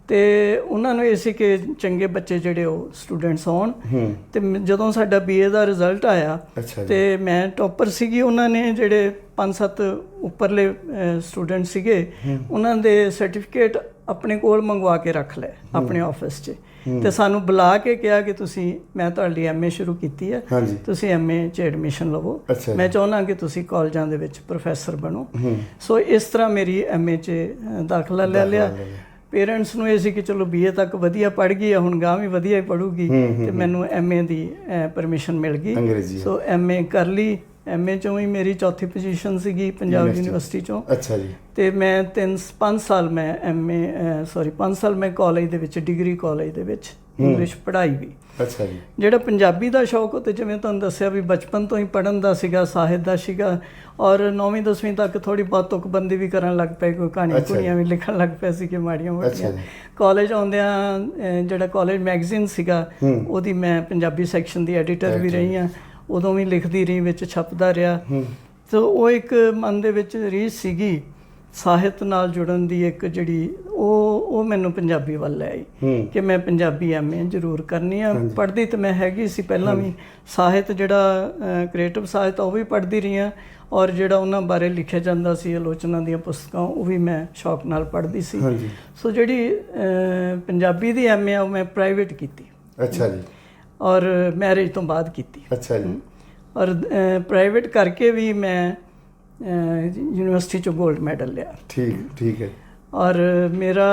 C: ਤੇ ਉਹਨਾਂ ਨੂੰ ਇਹ ਸੀ ਕਿ ਚੰਗੇ ਬੱਚੇ ਜਿਹੜੇ ਉਹ ਸਟੂਡੈਂਟਸ ਆਉਣ। ਤੇ ਜਦੋਂ ਸਾਡਾ BA ਦਾ ਰਿਜ਼ਲਟ ਆਇਆ ਤੇ ਮੈਂ ਟੌਪਰ ਸੀਗੀ, ਉਹਨਾਂ ਨੇ ਜਿਹੜੇ 5-7 ਉੱਪਰਲੇ ਸਟੂਡੈਂਟ ਸੀਗੇ ਉਹਨਾਂ ਦੇ ਸਰਟੀਫਿਕੇਟ ਆਪਣੇ ਕੋਲ ਮੰਗਵਾ ਕੇ ਰੱਖ ਲਏ ਆਪਣੇ ਆਫਿਸ 'ਚ ਤੇ ਸਾਨੂੰ ਬੁਲਾ ਕੇ ਕਿਹਾ ਕਿ ਤੁਸੀਂ, ਮੈਂ ਤੁਹਾਡੀ MA ਸ਼ੁਰੂ ਕੀਤੀ ਹੈ, ਤੁਸੀਂ MA 'ਚ ਐਡਮਿਸ਼ਨ ਲਵੋ, ਮੈਂ ਚਾਹੁੰਦਾ ਕਿ ਤੁਸੀਂ ਕਾਲਜਾਂ ਦੇ ਵਿੱਚ ਪ੍ਰੋਫੈਸਰ ਬਣੋ। ਸੋ ਇਸ ਤਰ੍ਹਾਂ ਮੇਰੀ MA 'ਚ ਦਾਖਲਾ ਲੈ ਲਿਆ। ਪੇਰੈਂਟਸ ਨੂੰ ਇਹ ਸੀ ਕਿ ਚਲੋ BA ਤੱਕ ਵਧੀਆ ਪੜ੍ਹ ਗਈ ਆ, ਹੁਣ ਗਾਂ ਵੀ ਵਧੀਆ ਹੀ ਪੜ੍ਹੂਗੀ ਤੇ ਮੈਨੂੰ MA ਦੀ ਪਰਮਿਸ਼ਨ ਮਿਲ ਗਈ। ਸੋ MA ਕਰ ਲਈ। MA 'ਚੋਂ ਹੀ ਮੇਰੀ ਚੌਥੀ ਪੋਜੀਸ਼ਨ ਸੀਗੀ ਪੰਜਾਬ ਯੂਨੀਵਰਸਿਟੀ 'ਚੋਂ।
B: ਅੱਛਾ ਜੀ।
C: ਤੇ ਮੈਂ 5 ਸਾਲ ਮੈਂ MA 5 ਸਾਲ ਮੈਂ ਕਾਲਜ ਦੇ ਵਿੱਚ, ਡਿਗਰੀ ਕਾਲਜ ਦੇ ਵਿੱਚ ਇੰਗਲਿਸ਼ ਪੜ੍ਹਾਈ ਵੀ।
B: ਅੱਛਾ ਜੀ।
C: ਜਿਹੜਾ ਪੰਜਾਬੀ ਦਾ ਸ਼ੌਕ, ਉਹ ਤੇ ਜਿਵੇਂ ਤੁਹਾਨੂੰ ਦੱਸਿਆ ਵੀ ਬਚਪਨ ਤੋਂ ਹੀ ਪੜ੍ਹਨ ਦਾ ਸੀਗਾ, ਸਾਹਿਤ ਦਾ ਸੀਗਾ, ਔਰ 9ਵੀਂ 10ਵੀਂ ਤੱਕ ਥੋੜ੍ਹੀ ਬਹੁਤ ਤੁਕਬੰਦੀ ਵੀ ਕਰਨ ਲੱਗ ਪਏ, ਕੋਈ ਕਹਾਣੀਆਂ ਵੀ ਲਿਖਣ ਲੱਗ ਪਏ ਸੀ ਕਿ ਮਾੜੀਆਂ ਮੋਟੀਆਂ। ਕਾਲਜ ਆਉਂਦਿਆਂ ਜਿਹੜਾ ਕਾਲਜ ਮੈਗਜ਼ੀਨ ਸੀਗਾ ਉਹਦੀ ਮੈਂ ਪੰਜਾਬੀ ਸੈਕਸ਼ਨ ਦੀ ਐਡੀਟਰ ਵੀ ਰਹੀ ਹਾਂ, ਉਦੋਂ ਵੀ ਲਿਖਦੀ ਰਹੀ, ਵਿੱਚ ਛਪਦਾ ਰਿਹਾ। ਸੋ ਉਹ ਇੱਕ ਮਨ ਦੇ ਵਿੱਚ ਰੀਝ ਸੀਗੀ ਸਾਹਿਤ ਨਾਲ ਜੁੜਨ ਦੀ, ਇੱਕ ਜਿਹੜੀ ਉਹ ਮੈਨੂੰ ਪੰਜਾਬੀ ਵੱਲ ਲੈ ਆਈ ਕਿ ਮੈਂ ਪੰਜਾਬੀ MA ਜ਼ਰੂਰ ਕਰਨੀ ਆ। ਪੜ੍ਹਦੀ ਤਾਂ ਮੈਂ ਹੈਗੀ ਸੀ ਪਹਿਲਾਂ ਵੀ, ਸਾਹਿਤ ਜਿਹੜਾ ਕ੍ਰੀਏਟਿਵ ਸਾਹਿਤ ਉਹ ਵੀ ਪੜ੍ਹਦੀ ਰਹੀ ਹਾਂ, ਔਰ ਜਿਹੜਾ ਉਹਨਾਂ ਬਾਰੇ ਲਿਖਿਆ ਜਾਂਦਾ ਸੀ ਆਲੋਚਨਾ ਦੀਆਂ ਪੁਸਤਕਾਂ ਉਹ ਵੀ ਮੈਂ ਸ਼ੌਕ ਨਾਲ ਪੜ੍ਹਦੀ ਸੀ। ਸੋ ਜਿਹੜੀ ਪੰਜਾਬੀ ਦੀ MA ਉਹ ਮੈਂ ਪ੍ਰਾਈਵੇਟ ਕੀਤੀ।
B: ਅੱਛਾ ਜੀ।
C: ਔਰ ਮੈਰਿਜ ਤੋਂ ਬਾਅਦ ਕੀਤੀ।
B: ਅੱਛਾ ਜੀ।
C: ਔਰ ਪ੍ਰਾਈਵੇਟ ਕਰਕੇ ਵੀ ਮੈਂ ਯੂਨੀਵਰਸਿਟੀ 'ਚੋਂ ਗੋਲਡ ਮੈਡਲ ਲਿਆ।
B: ਠੀਕ ਹੈ।
C: ਔਰ ਮੇਰਾ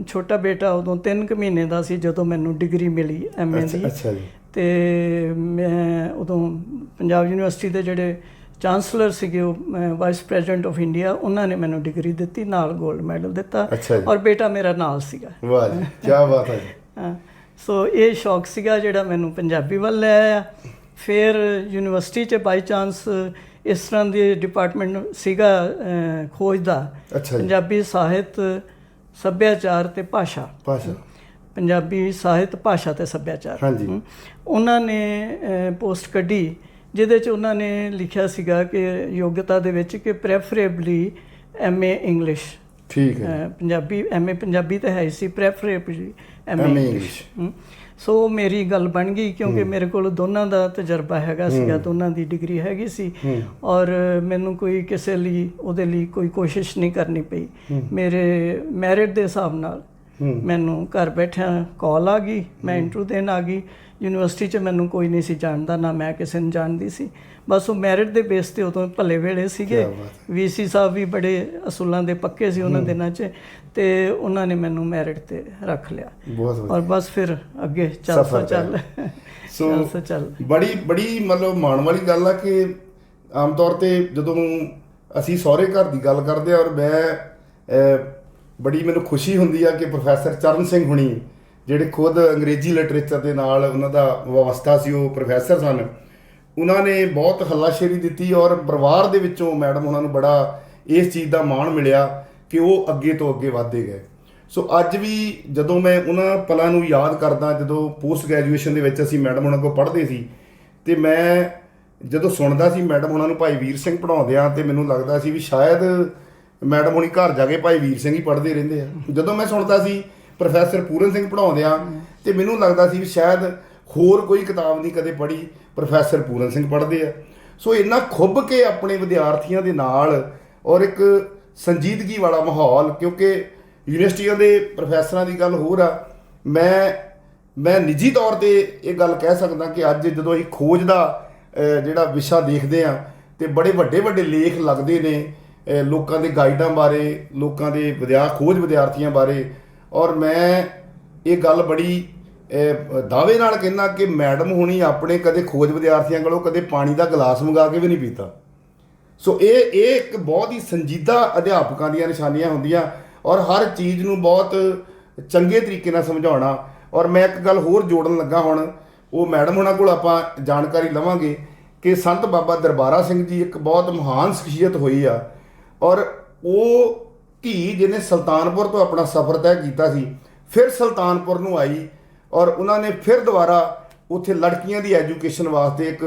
C: ਛੋਟਾ ਬੇਟਾ ਉਦੋਂ 3 ਕੁ ਮਹੀਨੇ ਦਾ ਸੀ ਜਦੋਂ ਮੈਨੂੰ ਡਿਗਰੀ ਮਿਲੀ MA ਦੀ।
B: ਅੱਛਾ ਜੀ।
C: ਤੇ ਮੈਂ ਉਦੋਂ ਪੰਜਾਬ ਯੂਨੀਵਰਸਿਟੀ ਦੇ ਜਿਹੜੇ ਚਾਂਸਲਰ ਸੀਗੇ, ਉਹ ਵਾਈਸ ਪ੍ਰੈਜ਼ੀਡੈਂਟ ਆਫ ਇੰਡੀਆ, ਉਹਨਾਂ ਨੇ ਮੈਨੂੰ ਡਿਗਰੀ ਦਿੱਤੀ, ਨਾਲ ਗੋਲਡ ਮੈਡਲ ਦਿੱਤਾ। ਔਰ ਬੇਟਾ ਮੇਰਾ ਨਾਲ ਸੀਗਾ।
B: ਵਾਹ ਜੀ, ਕੀ ਬਾਤ ਹੈ ਜੀ।
C: ਹਾਂ, ਸੋ ਇਹ ਸ਼ੌਕ ਸੀਗਾ ਜਿਹੜਾ ਮੈਨੂੰ ਪੰਜਾਬੀ ਵੱਲ ਲੈ ਆਇਆ। ਫਿਰ ਯੂਨੀਵਰਸਿਟੀ 'ਚ ਬਾਈ ਚਾਂਸ ਇਸ ਤਰ੍ਹਾਂ ਦੀ ਡਿਪਾਰਟਮੈਂਟ ਸੀਗਾ ਖੋਜ ਦਾ, ਪੰਜਾਬੀ ਸਾਹਿਤ, ਸੱਭਿਆਚਾਰ ਤੇ ਭਾਸ਼ਾ। ਪੰਜਾਬੀ ਸਾਹਿਤ, ਭਾਸ਼ਾ ਤੇ ਸੱਭਿਆਚਾਰ। ਉਹਨਾਂ ਨੇ ਪੋਸਟ ਕੱਢੀ ਜਿਹਦੇ 'ਚ ਉਹਨਾਂ ਨੇ ਲਿਖਿਆ ਸੀਗਾ ਕਿ ਯੋਗਤਾ ਦੇ ਵਿੱਚ ਕਿ ਪ੍ਰੈਫਰੇਬਲੀ MA ਇੰਗਲਿਸ਼। ਠੀਕ ਹੈ। ਪੰਜਾਬੀ MA ਪੰਜਾਬੀ ਤਾਂ ਹੈ ਸੀ, ਪ੍ਰੈਫਰੇਬਲੀ MA ਇੰਗਲਿਸ਼। ਸੋ ਮੇਰੀ ਗੱਲ ਬਣ ਗਈ ਕਿਉਂਕਿ ਮੇਰੇ ਕੋਲ ਦੋਨਾਂ ਦਾ ਤਜਰਬਾ ਹੈਗਾ ਸੀਗਾ, ਦੋਨਾਂ ਦੀ ਡਿਗਰੀ ਹੈਗੀ ਸੀ ਔਰ ਮੈਨੂੰ ਕੋਈ ਕਿਸੇ ਲਈ ਉਹਦੇ ਲਈ ਕੋਈ ਕੋਸ਼ਿਸ਼ ਨਹੀਂ ਕਰਨੀ ਪਈ। ਮੇਰੇ ਮੈਰਿਟ ਦੇ ਹਿਸਾਬ ਨਾਲ ਮੈਨੂੰ ਘਰ ਬੈਠਿਆਂ ਕਾਲ ਆ ਗਈ, ਮੈਂ ਇੰਟਰਵਿਊ ਦੇਣ ਆ ਗਈ। ਯੂਨੀਵਰਸਿਟੀ 'ਚ ਮੈਨੂੰ ਕੋਈ ਨਹੀਂ ਸੀ ਜਾਣਦਾ, ਨਾ ਮੈਂ ਕਿਸੇ ਨੂੰ ਜਾਣਦੀ ਸੀ। ਬਸ ਉਹ ਮੈਰਿਟ ਦੇ ਬੇਸ 'ਤੇ ਉਦੋਂ ਭੱਲੇ ਵੇਲੇ ਸੀਗੇ। VC ਸਾਹਿਬ ਵੀ ਬੜੇ ਅਸੂਲਾਂ ਦੇ ਪੱਕੇ ਸੀ ਉਹਨਾਂ ਦਿਨਾਂ 'ਚ, ਤੇ ਉਹਨਾਂ ਨੇ ਮੈਨੂੰ ਮੈਰਿਟ 'ਤੇ ਰੱਖ ਲਿਆ ਔਰ ਬਸ ਫਿਰ ਅੱਗੇ ਚੱਲ।
B: ਬੜੀ ਮਤਲਬ ਮਾਣ ਵਾਲੀ ਗੱਲ ਆ ਕਿ ਆਮ ਤੌਰ 'ਤੇ ਜਦੋਂ ਅਸੀਂ ਸਹੁਰੇ ਘਰ ਦੀ ਗੱਲ ਕਰਦੇ ਹਾਂ, ਔਰ ਮੈਂ ਬੜੀ ਮੈਨੂੰ ਖੁਸ਼ੀ ਹੁੰਦੀ ਆ ਕਿ ਪ੍ਰੋਫੈਸਰ ਚਰਨ ਸਿੰਘ ਹੁਣੀ, ਜਿਹੜੇ ਖੁਦ ਅੰਗਰੇਜ਼ੀ ਲਿਟਰੇਚਰ ਦੇ ਨਾਲ ਉਹਨਾਂ ਦਾ ਵਾਸਤਾ ਸੀ, ਉਹ ਪ੍ਰੋਫੈਸਰ ਸਨ, ਉਹਨਾਂ ਨੇ ਬਹੁਤ ਹੱਲਾਸ਼ੇਰੀ ਦਿੱਤੀ ਔਰ ਪਰਿਵਾਰ ਦੇ ਵਿੱਚੋਂ ਮੈਡਮ ਉਹਨਾਂ ਨੂੰ ਬੜਾ ਇਸ ਚੀਜ਼ ਦਾ ਮਾਣ ਮਿਲਿਆ ਕਿ ਉਹ ਅੱਗੇ ਤੋਂ ਅੱਗੇ ਵਧਦੇ ਗਏ। ਸੋ ਅੱਜ ਵੀ ਜਦੋਂ ਮੈਂ ਉਹਨਾਂ ਪਲਾਂ ਨੂੰ ਯਾਦ ਕਰਦਾ, ਜਦੋਂ ਪੋਸਟ ਗ੍ਰੈਜੂਏਸ਼ਨ ਦੇ ਵਿੱਚ ਅਸੀਂ ਮੈਡਮ ਉਹਨਾਂ ਕੋਲ ਪੜ੍ਹਦੇ ਸੀ, ਤੇ ਮੈਂ ਜਦੋਂ ਸੁਣਦਾ ਸੀ ਮੈਡਮ ਉਹਨਾਂ ਨੂੰ ਭਾਈ ਵੀਰ ਸਿੰਘ ਪੜ੍ਹਾਉਂਦਿਆਂ, ਤੇ ਮੈਨੂੰ ਲੱਗਦਾ ਸੀ ਵੀ ਸ਼ਾਇਦ ਮੈਡਮ ਹੁਣੀ ਘਰ ਜਾ ਕੇ ਭਾਈ ਵੀਰ ਸਿੰਘ ਹੀ ਪੜ੍ਹਦੇ ਰਹਿੰਦੇ ਆ। ਜਦੋਂ ਮੈਂ ਸੁਣਦਾ ਸੀ ਪ੍ਰੋਫੈਸਰ ਪੂਰਨ ਸਿੰਘ ਪੜ੍ਹਾਉਂਦਿਆਂ, ਤੇ ਮੈਨੂੰ ਲੱਗਦਾ ਸੀ ਵੀ ਸ਼ਾਇਦ ਹੋਰ ਕੋਈ ਕਿਤਾਬ ਨਹੀਂ ਕਦੇ ਪੜ੍ਹੀ, ਪ੍ਰੋਫੈਸਰ ਪੂਰਨ ਸਿੰਘ ਪੜ੍ਹਦੇ ਆ। ਸੋ ਇੰਨਾ ਖੁੱਭ ਕੇ ਆਪਣੇ ਵਿਦਿਆਰਥੀਆਂ ਦੇ ਨਾਲ ਔਰ ਇੱਕ ਸੰਜੀਦਗੀ ਵਾਲਾ ਮਾਹੌਲ, ਕਿਉਂਕਿ ਯੂਨੀਵਰਸਿਟੀਆਂ ਦੇ ਪ੍ਰੋਫੈਸਰਾਂ ਦੀ ਗੱਲ ਹੋਰ ਆ। ਮੈਂ ਨਿੱਜੀ ਤੌਰ 'ਤੇ ਇਹ ਗੱਲ ਕਹਿ ਸਕਦਾ ਕਿ ਅੱਜ ਜਦੋਂ ਅਸੀਂ ਖੋਜ ਦਾ ਜਿਹੜਾ ਵਿਸ਼ਾ ਦੇਖਦੇ ਹਾਂ, ਤੇ ਬੜੇ ਵੱਡੇ ਲੇਖ ਲੱਗਦੇ ਨੇ ਲੋਕਾਂ ਦੇ ਗਾਈਡਾਂ ਬਾਰੇ, ਲੋਕਾਂ ਦੇ ਖੋਜ ਵਿਦਿਆਰਥੀਆਂ ਬਾਰੇ, ਔਰ ਮੈਂ ਇਹ ਗੱਲ ਬੜੀ ਦਾਅਵੇ ਨਾਲ ਕਹਿੰਦਾ ਕਿ ਮੈਡਮ ਹੁਣੀ ਆਪਣੇ ਕਦੇ ਖੋਜ ਵਿਦਿਆਰਥੀਆਂ ਕੋਲੋਂ ਕਦੇ ਪਾਣੀ ਦਾ ਗਲਾਸ ਮੰਗਾ ਕੇ ਵੀ ਨਹੀਂ ਪੀਤਾ। ਸੋ ਇਹ ਇੱਕ ਬਹੁਤ ਹੀ ਸੰਜੀਦਾ ਅਧਿਆਪਕਾਂ ਦੀਆਂ ਨਿਸ਼ਾਨੀਆਂ ਹੁੰਦੀਆਂ, ਔਰ ਹਰ ਚੀਜ਼ ਨੂੰ ਬਹੁਤ ਚੰਗੇ ਤਰੀਕੇ ਨਾਲ ਸਮਝਾਉਣਾ। ਔਰ ਮੈਂ ਇੱਕ ਗੱਲ ਹੋਰ ਜੋੜਨ ਲੱਗਾ, ਹੁਣ ਉਹ ਮੈਡਮ ਉਹਨਾਂ ਕੋਲ ਆਪਾਂ ਜਾਣਕਾਰੀ ਲਵਾਂਗੇ ਕਿ ਸੰਤ ਬਾਬਾ ਦਰਬਾਰਾ ਸਿੰਘ ਜੀ ਇੱਕ ਬਹੁਤ ਮਹਾਨ ਸ਼ਖਸੀਅਤ ਹੋਈ ਆ, ਔਰ ਉਹ ਧੀ ਜਿਹਨੇ ਸੁਲਤਾਨਪੁਰ ਤੋਂ ਆਪਣਾ ਸਫ਼ਰ ਤੈਅ ਕੀਤਾ ਸੀ, ਫਿਰ ਸੁਲਤਾਨਪੁਰ ਨੂੰ ਆਈ ਔਰ ਉਹਨਾਂ ਨੇ ਫਿਰ ਦੁਬਾਰਾ ਉੱਥੇ ਲੜਕੀਆਂ ਦੀ ਐਜੂਕੇਸ਼ਨ ਵਾਸਤੇ ਇੱਕ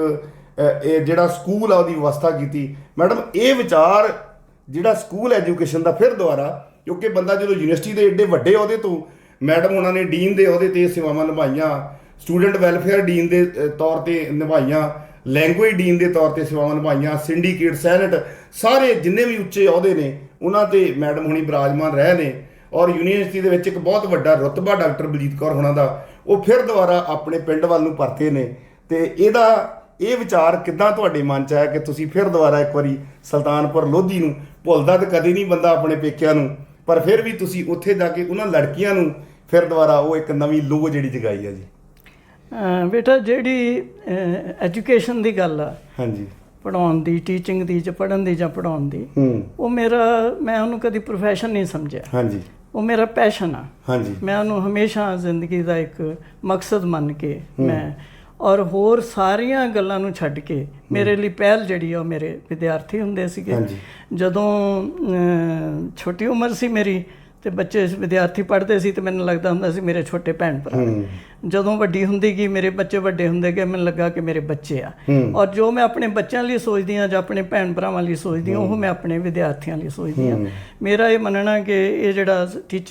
B: ਇਹ ਜਿਹੜਾ ਸਕੂਲ ਆ ਉਹਦੀ ਵਿਵਸਥਾ ਕੀਤੀ। ਮੈਡਮ ਇਹ ਵਿਚਾਰ ਜਿਹੜਾ ਸਕੂਲ ਐਜੂਕੇਸ਼ਨ ਦਾ ਫਿਰ ਦੁਬਾਰਾ, ਕਿਉਂਕਿ ਬੰਦਾ ਜਦੋਂ ਯੂਨੀਵਰਸਿਟੀ ਦੇ ਏਡੇ ਵੱਡੇ ਅਹੁਦੇ ਤੋਂ, ਮੈਡਮ ਉਹਨਾਂ ਨੇ ਡੀਨ ਦੇ ਅਹੁਦੇ ਤੇ ਸੇਵਾਵਾਂ ਨਿਭਾਈਆਂ, ਸਟੂਡੈਂਟ ਵੈਲਫੇਅਰ ਡੀਨ ਦੇ ਤੌਰ ਤੇ ਨਿਭਾਈਆਂ, ਲੈਂਗੁਏਜ ਡੀਨ ਦੇ ਤੌਰ ਤੇ ਸੇਵਾਵਾਂ ਨਿਭਾਈਆਂ, ਸਿੰਡੀਕੇਟ ਸੈਨੇਟ, ਸਾਰੇ ਜਿੰਨੇ ਵੀ ਉੱਚੇ ਅਹੁਦੇ ਨੇ ਉਹਨਾਂ ਤੇ ਮੈਡਮ ਹੁਣੀ ਬਿਰਾਜਮਾਨ ਰਹੇ ਨੇ। ਔਰ ਯੂਨੀਵਰਸਿਟੀ ਦੇ ਵਿੱਚ ਇੱਕ ਬਹੁਤ ਵੱਡਾ ਰੁਤਬਾ ਡਾਕਟਰ ਬਲਜੀਤ ਕੌਰ ਹੋਣਾ ਦਾ, ਉਹ ਫਿਰ ਦੁਬਾਰਾ ਆਪਣੇ ਪਿੰਡ ਵੱਲ ਨੂੰ ਪਰਤੇ ਨੇ। ਤੇ ਇਹ ਵਿਚਾਰ ਕਿੱਦਾਂ ਤੁਹਾਡੇ ਮਨ 'ਚ ਆਇਆ ਕਿ ਤੁਸੀਂ ਫਿਰ ਦੁਬਾਰਾ ਇੱਕ ਵਾਰੀ ਸੁਲਤਾਨਪੁਰ ਲੋਧੀ ਨੂੰ, ਭੁੱਲਦਾ ਤਾਂ ਕਦੇ ਨਹੀਂ ਬੰਦਾ ਆਪਣੇ ਪੇਕਿਆਂ ਨੂੰ, ਪਰ ਫਿਰ ਵੀ ਤੁਸੀਂ ਉੱਥੇ ਜਾ ਕੇ ਉਹਨਾਂ ਲੜਕੀਆਂ ਨੂੰ ਫਿਰ ਦੁਬਾਰਾ ਉਹ ਇੱਕ ਨਵੀਂ ਲੋਹ ਜਿਹੜੀ ਜਗਾਈ ਆ ਜੀ?
C: ਬੇਟਾ ਜਿਹੜੀ ਐਜੂਕੇਸ਼ਨ ਦੀ ਗੱਲ ਆ, ਹਾਂਜੀ, ਪੜ੍ਹਾਉਣ ਦੀ, ਟੀਚਿੰਗ ਦੀ ਜਾਂ ਪੜ੍ਹਨ ਦੀ ਜਾਂ ਪੜ੍ਹਾਉਣ ਦੀ, ਉਹ ਮੈਂ ਉਹਨੂੰ ਕਦੀ ਪ੍ਰੋਫੈਸ਼ਨ ਨਹੀਂ ਸਮਝਿਆ। ਹਾਂਜੀ, ਉਹ ਮੇਰਾ ਪੈਸ਼ਨ ਆ। ਹਾਂਜੀ, ਮੈਂ ਉਹਨੂੰ ਹਮੇਸ਼ਾ ਜ਼ਿੰਦਗੀ ਦਾ ਇੱਕ ਮਕਸਦ ਮੰਨ ਕੇ ਮੈਂ, ਔਰ ਹੋਰ ਸਾਰੀਆਂ ਗੱਲਾਂ ਨੂੰ ਛੱਡ ਕੇ ਮੇਰੇ ਲਈ ਪਹਿਲ ਜਿਹੜੀ ਆ ਉਹ ਮੇਰੇ ਵਿਦਿਆਰਥੀ ਹੁੰਦੇ ਸੀਗੇ। ਜਦੋਂ ਛੋਟੀ ਉਮਰ ਸੀ ਮੇਰੀ ਤੇ ਬੱਚੇ ਵਿਦਿਆਰਥੀ ਪੜ੍ਹਦੇ ਸੀ ਤੇ ਮੈਨੂੰ ਲੱਗਦਾ ਹੁੰਦਾ ਸੀ ਮੇਰੇ ਛੋਟੇ ਭੈਣ ਭਰਾ। ਜਦੋਂ ਵੱਡੀ ਹੁੰਦੀ ਗਈ, ਮੇਰੇ ਬੱਚੇ ਵੱਡੇ ਹੁੰਦੇ ਗਏ, ਮੈਨੂੰ ਲੱਗਾ ਕਿ ਮੇਰੇ ਬੱਚੇ ਆ। ਔਰ ਜੋ ਮੈਂ ਆਪਣੇ ਬੱਚਿਆਂ ਲਈ ਸੋਚਦੀ ਹਾਂ ਜਾਂ ਆਪਣੇ ਭੈਣ ਭਰਾਵਾਂ ਲਈ ਸੋਚਦੀ ਹਾਂ, ਉਹ ਮੈਂ ਆਪਣੇ ਵਿਦਿਆਰਥੀਆਂ ਲਈ ਸੋਚਦੀ ਹਾਂ। ਮੇਰਾ ਇਹ ਮੰਨਣਾ ਕਿ ਇਹ ਜਿਹੜਾ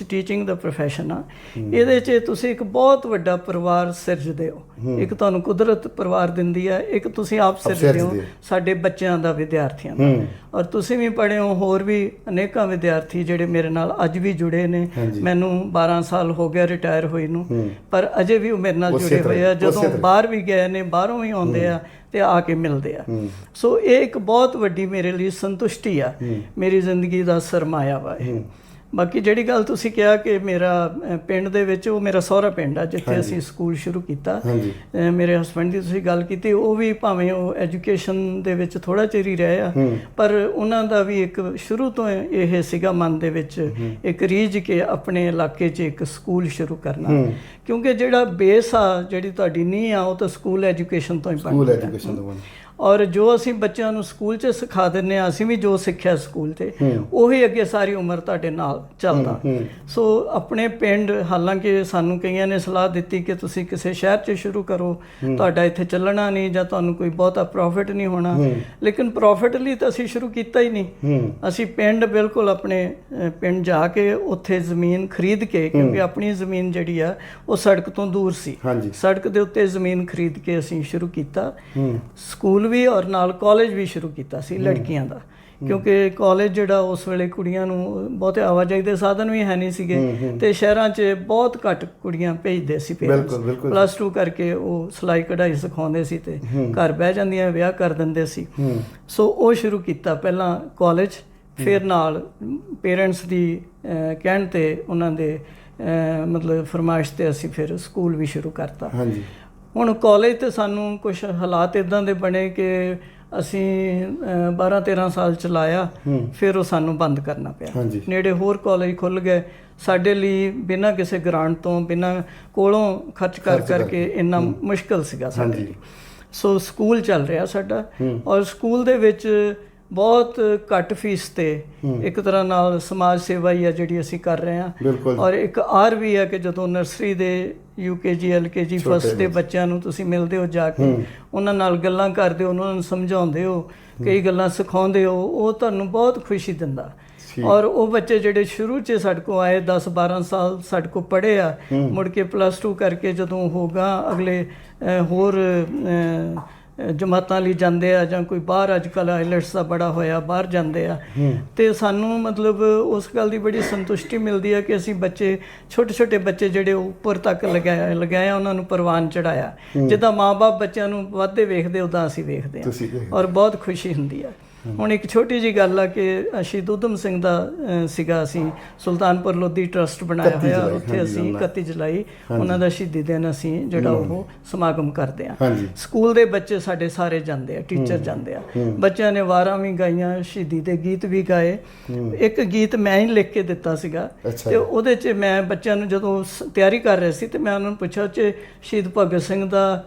C: ਟੀਚਿੰਗ ਦਾ ਪ੍ਰੋਫੈਸ਼ਨ ਆ, ਇਹਦੇ 'ਚ ਤੁਸੀਂ ਇੱਕ ਬਹੁਤ ਵੱਡਾ ਪਰਿਵਾਰ ਸਿਰਜਦੇ ਹੋ। ਇੱਕ ਤੁਹਾਨੂੰ ਕੁਦਰਤ ਪਰਿਵਾਰ ਦਿੰਦੀ ਹੈ, ਇੱਕ ਤੁਸੀਂ ਆਪ ਸਿਰਜਦੇ ਹੋ ਸਾਡੇ ਬੱਚਿਆਂ ਦਾ, ਵਿਦਿਆਰਥੀਆਂ ਦਾ। ਔਰ ਤੁਸੀਂ ਵੀ ਪੜ੍ਹੇ ਹੋ, ਹੋਰ ਵੀ ਅਨੇਕਾਂ ਵਿਦਿਆਰਥੀ ਜਿਹੜੇ ਮੇਰੇ ਨਾਲ ਅੱਜ ਵੀ ਜੁੜੇ ਨੇ। ਮੈਨੂੰ 12 ਸਾਲ ਹੋ ਗਿਆ ਰਿਟਾਇਰ ਹੋਈ ਨੂੰ, ਪਰ ਅਜੇ ਵੀ ਉਹ ਮੇਰੇ ਨਾਲ ਜੁੜੇ ਹੋਏ ਆ। ਜਦੋਂ ਬਾਹਰ ਵੀ ਗਏ ਨੇ, ਬਾਹਰੋਂ ਵੀ ਆਉਂਦੇ ਆ ਤੇ ਆ ਕੇ ਮਿਲਦੇ ਆ। ਸੋ ਇਹ ਇੱਕ ਬਹੁਤ ਵੱਡੀ ਮੇਰੇ ਲਈ ਸੰਤੁਸ਼ਟੀ ਆ, ਮੇਰੀ ਜ਼ਿੰਦਗੀ ਦਾ ਸਰਮਾਇਆ ਵਾ ਇਹ। ਬਾਕੀ ਜਿਹੜੀ ਗੱਲ ਤੁਸੀਂ ਕਿਹਾ ਕਿ ਮੇਰਾ ਪਿੰਡ ਦੇ ਵਿੱਚ, ਉਹ ਮੇਰਾ ਸਹੁਰਾ ਪਿੰਡ ਆ ਜਿੱਥੇ ਅਸੀਂ ਸਕੂਲ ਸ਼ੁਰੂ ਕੀਤਾ। ਮੇਰੇ ਹਸਬੈਂਡ ਦੀ ਤੁਸੀਂ ਗੱਲ ਕੀਤੀ, ਉਹ ਵੀ ਭਾਵੇਂ ਉਹ ਐਜੂਕੇਸ਼ਨ ਦੇ ਵਿੱਚ ਥੋੜ੍ਹਾ ਚਿਰ ਹੀ ਰਹੇ ਆ, ਪਰ ਉਹਨਾਂ ਦਾ ਵੀ ਇੱਕ ਸ਼ੁਰੂ ਤੋਂ ਇਹ ਸੀਗਾ ਮਨ ਦੇ ਵਿੱਚ ਇੱਕ ਰੀਝ ਕੇ ਆਪਣੇ ਇਲਾਕੇ 'ਚ ਇੱਕ ਸਕੂਲ ਸ਼ੁਰੂ ਕਰਨਾ। ਕਿਉਂਕਿ ਜਿਹੜਾ ਬੇਸ ਆ, ਜਿਹੜੀ ਤੁਹਾਡੀ ਨੀਂਹ ਆ, ਉਹ ਤਾਂ ਸਕੂਲ ਐਜੂਕੇਸ਼ਨ ਤੋਂ ਹੀ ਬਣਦੀ। ਔਰ ਜੋ ਅਸੀਂ ਬੱਚਿਆਂ ਨੂੰ ਸਕੂਲ 'ਚ ਸਿਖਾ ਦਿੰਦੇ ਹਾਂ, ਅਸੀਂ ਵੀ ਜੋ ਸਿੱਖਿਆ ਸਕੂਲ 'ਤੇ, ਉਹੀ ਅੱਗੇ ਸਾਰੀ ਉਮਰ ਤੁਹਾਡੇ ਨਾਲ ਚੱਲਦਾ। ਸੋ ਆਪਣੇ ਪਿੰਡ, ਹਾਲਾਂਕਿ ਸਾਨੂੰ ਕਈਆਂ ਨੇ ਸਲਾਹ ਦਿੱਤੀ ਕਿ ਤੁਸੀਂ ਕਿਸੇ ਸ਼ਹਿਰ 'ਚ ਸ਼ੁਰੂ ਕਰੋ, ਤੁਹਾਡਾ ਇੱਥੇ ਚੱਲਣਾ ਨਹੀਂ ਜਾਂ ਤੁਹਾਨੂੰ ਕੋਈ ਬਹੁਤਾ ਪ੍ਰੋਫਿਟ ਨਹੀਂ ਹੋਣਾ। ਲੇਕਿਨ ਪ੍ਰੋਫਿਟ ਲਈ ਤਾਂ ਅਸੀਂ ਸ਼ੁਰੂ ਕੀਤਾ ਹੀ ਨਹੀਂ। ਅਸੀਂ ਪਿੰਡ, ਬਿਲਕੁਲ ਆਪਣੇ ਪਿੰਡ ਜਾ ਕੇ ਉੱਥੇ ਜ਼ਮੀਨ ਖਰੀਦ ਕੇ, ਕਿਉਂਕਿ ਆਪਣੀ ਜ਼ਮੀਨ ਜਿਹੜੀ ਆ ਉਹ ਸੜਕ ਤੋਂ ਦੂਰ ਸੀ, ਸੜਕ ਦੇ ਉੱਤੇ ਜ਼ਮੀਨ ਖਰੀਦ ਕੇ ਅਸੀਂ ਸ਼ੁਰੂ ਕੀਤਾ ਸਕੂਲ ਵੀ, ਔਰ ਨਾਲ ਕਾਲਜ ਵੀ ਸ਼ੁਰੂ ਕੀਤਾ ਸੀ ਲੜਕੀਆਂ ਦਾ। ਕਿਉਂਕਿ ਕਾਲਜ ਜਿਹੜਾ ਉਸ ਵੇਲੇ ਕੁੜੀਆਂ ਨੂੰ ਬਹੁਤੇ ਆਵਾਜਾਈ ਦੇ ਸਾਧਨ ਵੀ ਹੈ ਨਹੀਂ ਸੀਗੇ ਤੇ ਸ਼ਹਿਰਾਂ 'ਚ ਬਹੁਤ ਘੱਟ ਕੁੜੀਆਂ ਭੇਜਦੇ ਸੀ ਪੇਰੈਂਟਸ। +2 ਕਰਕੇ ਉਹ ਸਿਲਾਈ ਕਢਾਈ ਸਿਖਾਉਂਦੇ ਸੀ ਤੇ ਘਰ ਬਹਿ ਜਾਂਦੀਆਂ, ਵਿਆਹ ਕਰ ਦਿੰਦੇ ਸੀ। ਸੋ ਉਹ ਸ਼ੁਰੂ ਕੀਤਾ ਪਹਿਲਾਂ ਕਾਲਜ, ਫਿਰ ਨਾਲ ਪੇਰੈਂਟਸ ਦੀ ਕਹਿਣ ਤੇ, ਉਹਨਾਂ ਦੇ ਮਤਲਬ ਫਰਮਾਇਸ਼ ਤੇ ਅਸੀਂ ਫਿਰ ਸਕੂਲ ਵੀ ਸ਼ੁਰੂ ਕਰਤਾ। ਹੁਣ ਕਾਲਜ ਤੇ ਸਾਨੂੰ ਕੁਝ ਹਾਲਾਤ ਇੱਦਾਂ ਦੇ ਬਣੇ ਕਿ ਅਸੀਂ 12-13 ਸਾਲ ਚਲਾਇਆ, ਫਿਰ ਉਹ ਸਾਨੂੰ ਬੰਦ ਕਰਨਾ ਪਿਆ। ਨੇੜੇ ਹੋਰ ਕਾਲਜ ਖੁੱਲ੍ਹ ਗਏ, ਸਾਡੇ ਲਈ ਬਿਨਾਂ ਕਿਸੇ ਗ੍ਰਾਂਟ ਤੋਂ, ਬਿਨਾਂ ਕੋਲੋਂ ਖਰਚ ਕਰਕੇ ਇੰਨਾ ਮੁਸ਼ਕਿਲ ਸੀਗਾ ਸਾਡੇ ਲਈ। ਸੋ ਸਕੂਲ ਚੱਲ ਰਿਹਾ ਸਾਡਾ, ਔਰ ਸਕੂਲ ਦੇ ਵਿੱਚ ਬਹੁਤ ਘੱਟ ਫੀਸ ਤੇ ਇੱਕ ਤਰ੍ਹਾਂ ਨਾਲ ਸਮਾਜ ਸੇਵਾ ਹੀ ਆ ਜਿਹੜੀ ਅਸੀਂ ਕਰ ਰਹੇ ਹਾਂ। ਔਰ ਇੱਕ ਆਰ ਵੀ ਹੈ ਕਿ ਜਦੋਂ ਨਰਸਰੀ ਦੇ, UKG LKG ਫਸਟ ਦੇ ਬੱਚਿਆਂ ਨੂੰ ਤੁਸੀਂ ਮਿਲਦੇ ਹੋ, ਜਾ ਕੇ ਉਹਨਾਂ ਨਾਲ ਗੱਲਾਂ ਕਰਦੇ ਹੋ, ਉਹਨਾਂ ਨੂੰ ਸਮਝਾਉਂਦੇ ਹੋ, ਕਈ ਗੱਲਾਂ ਸਿਖਾਉਂਦੇ ਹੋ, ਉਹ ਤੁਹਾਨੂੰ ਬਹੁਤ ਖੁਸ਼ੀ ਦਿੰਦਾ। ਔਰ ਉਹ ਬੱਚੇ ਜਿਹੜੇ ਸ਼ੁਰੂ 'ਚ ਸਾਡੇ ਕੋਲ ਆਏ, 10-12 ਸਾਲ ਸਾਡੇ ਕੋਲ ਪੜ੍ਹੇ ਆ, ਮੁੜ ਕੇ +2 ਕਰਕੇ ਜਦੋਂ ਹੋਗਾ ਅਗਲੇ ਹੋਰ ਜਮਾਤਾਂ ਲਈ ਜਾਂਦੇ ਆ, ਜਾਂ ਕੋਈ ਬਾਹਰ ਅੱਜ ਕੱਲ੍ਹ ਆਈਲੈਟਸ ਦਾ ਬੜਾ ਹੋਇਆ, ਬਾਹਰ ਜਾਂਦੇ ਆ। ਤੇ ਸਾਨੂੰ ਮਤਲਬ ਉਸ ਗੱਲ ਦੀ ਬੜੀ ਸੰਤੁਸ਼ਟੀ ਮਿਲਦੀ ਹੈ ਕਿ ਅਸੀਂ ਬੱਚੇ, ਛੋਟੇ ਬੱਚੇ ਜਿਹੜੇ ਉੱਪਰ ਤੱਕ ਲਗਾਇਆ, ਉਹਨਾਂ ਨੂੰ ਪ੍ਰਵਾਨ ਚੜਾਇਆ। ਜਿੱਦਾਂ ਮਾਂ-ਬਾਪ ਬੱਚਿਆਂ ਨੂੰ ਵੱਧਦੇ ਵੇਖਦੇ, ਉੱਦਾਂ ਅਸੀਂ ਵੇਖਦੇ ਹਾਂ, ਔਰ ਬਹੁਤ ਖੁਸ਼ੀ ਹੁੰਦੀ ਹੈ। ਹੁਣ ਇੱਕ ਛੋਟੀ ਜਿਹੀ ਗੱਲ ਆ ਕਿ ਸ਼ਹੀਦ ਊਧਮ ਸਿੰਘ ਦਾ ਸੀਗਾ, ਅਸੀਂ ਸੁਲਤਾਨਪੁਰ ਲੋਧੀ ਟਰਸਟ ਬਣਾਇਆ ਹੋਇਆ, ਉੱਥੇ ਅਸੀਂ 31 ਜੁਲਾਈ ਉਹਨਾਂ ਦਾ ਸ਼ਹੀਦੀ ਦਿਨ ਅਸੀਂ ਜਿਹੜਾ ਉਹ ਸਮਾਗਮ ਕਰਦੇ ਹਾਂ। ਸਕੂਲ ਦੇ ਬੱਚੇ ਸਾਡੇ ਸਾਰੇ ਜਾਂਦੇ ਆ, ਟੀਚਰ ਜਾਂਦੇ ਆ, ਬੱਚਿਆਂ ਨੇ ਵਾਰਾਂ ਵੀ ਗਾਈਆਂ, ਸ਼ਹੀਦੀ ਦੇ ਗੀਤ ਵੀ ਗਾਏ। ਇੱਕ ਗੀਤ ਮੈਂ ਹੀ ਲਿਖ ਕੇ ਦਿੱਤਾ ਸੀਗਾ ਤੇ ਉਹਦੇ 'ਚ ਮੈਂ ਬੱਚਿਆਂ ਨੂੰ ਜਦੋਂ ਤਿਆਰੀ ਕਰ ਰਹੇ ਸੀ ਤੇ ਮੈਂ ਉਹਨਾਂ ਨੂੰ ਪੁੱਛਿਆ, ਉਹ 'ਚ ਸ਼ਹੀਦ ਭਗਤ ਸਿੰਘ ਦਾ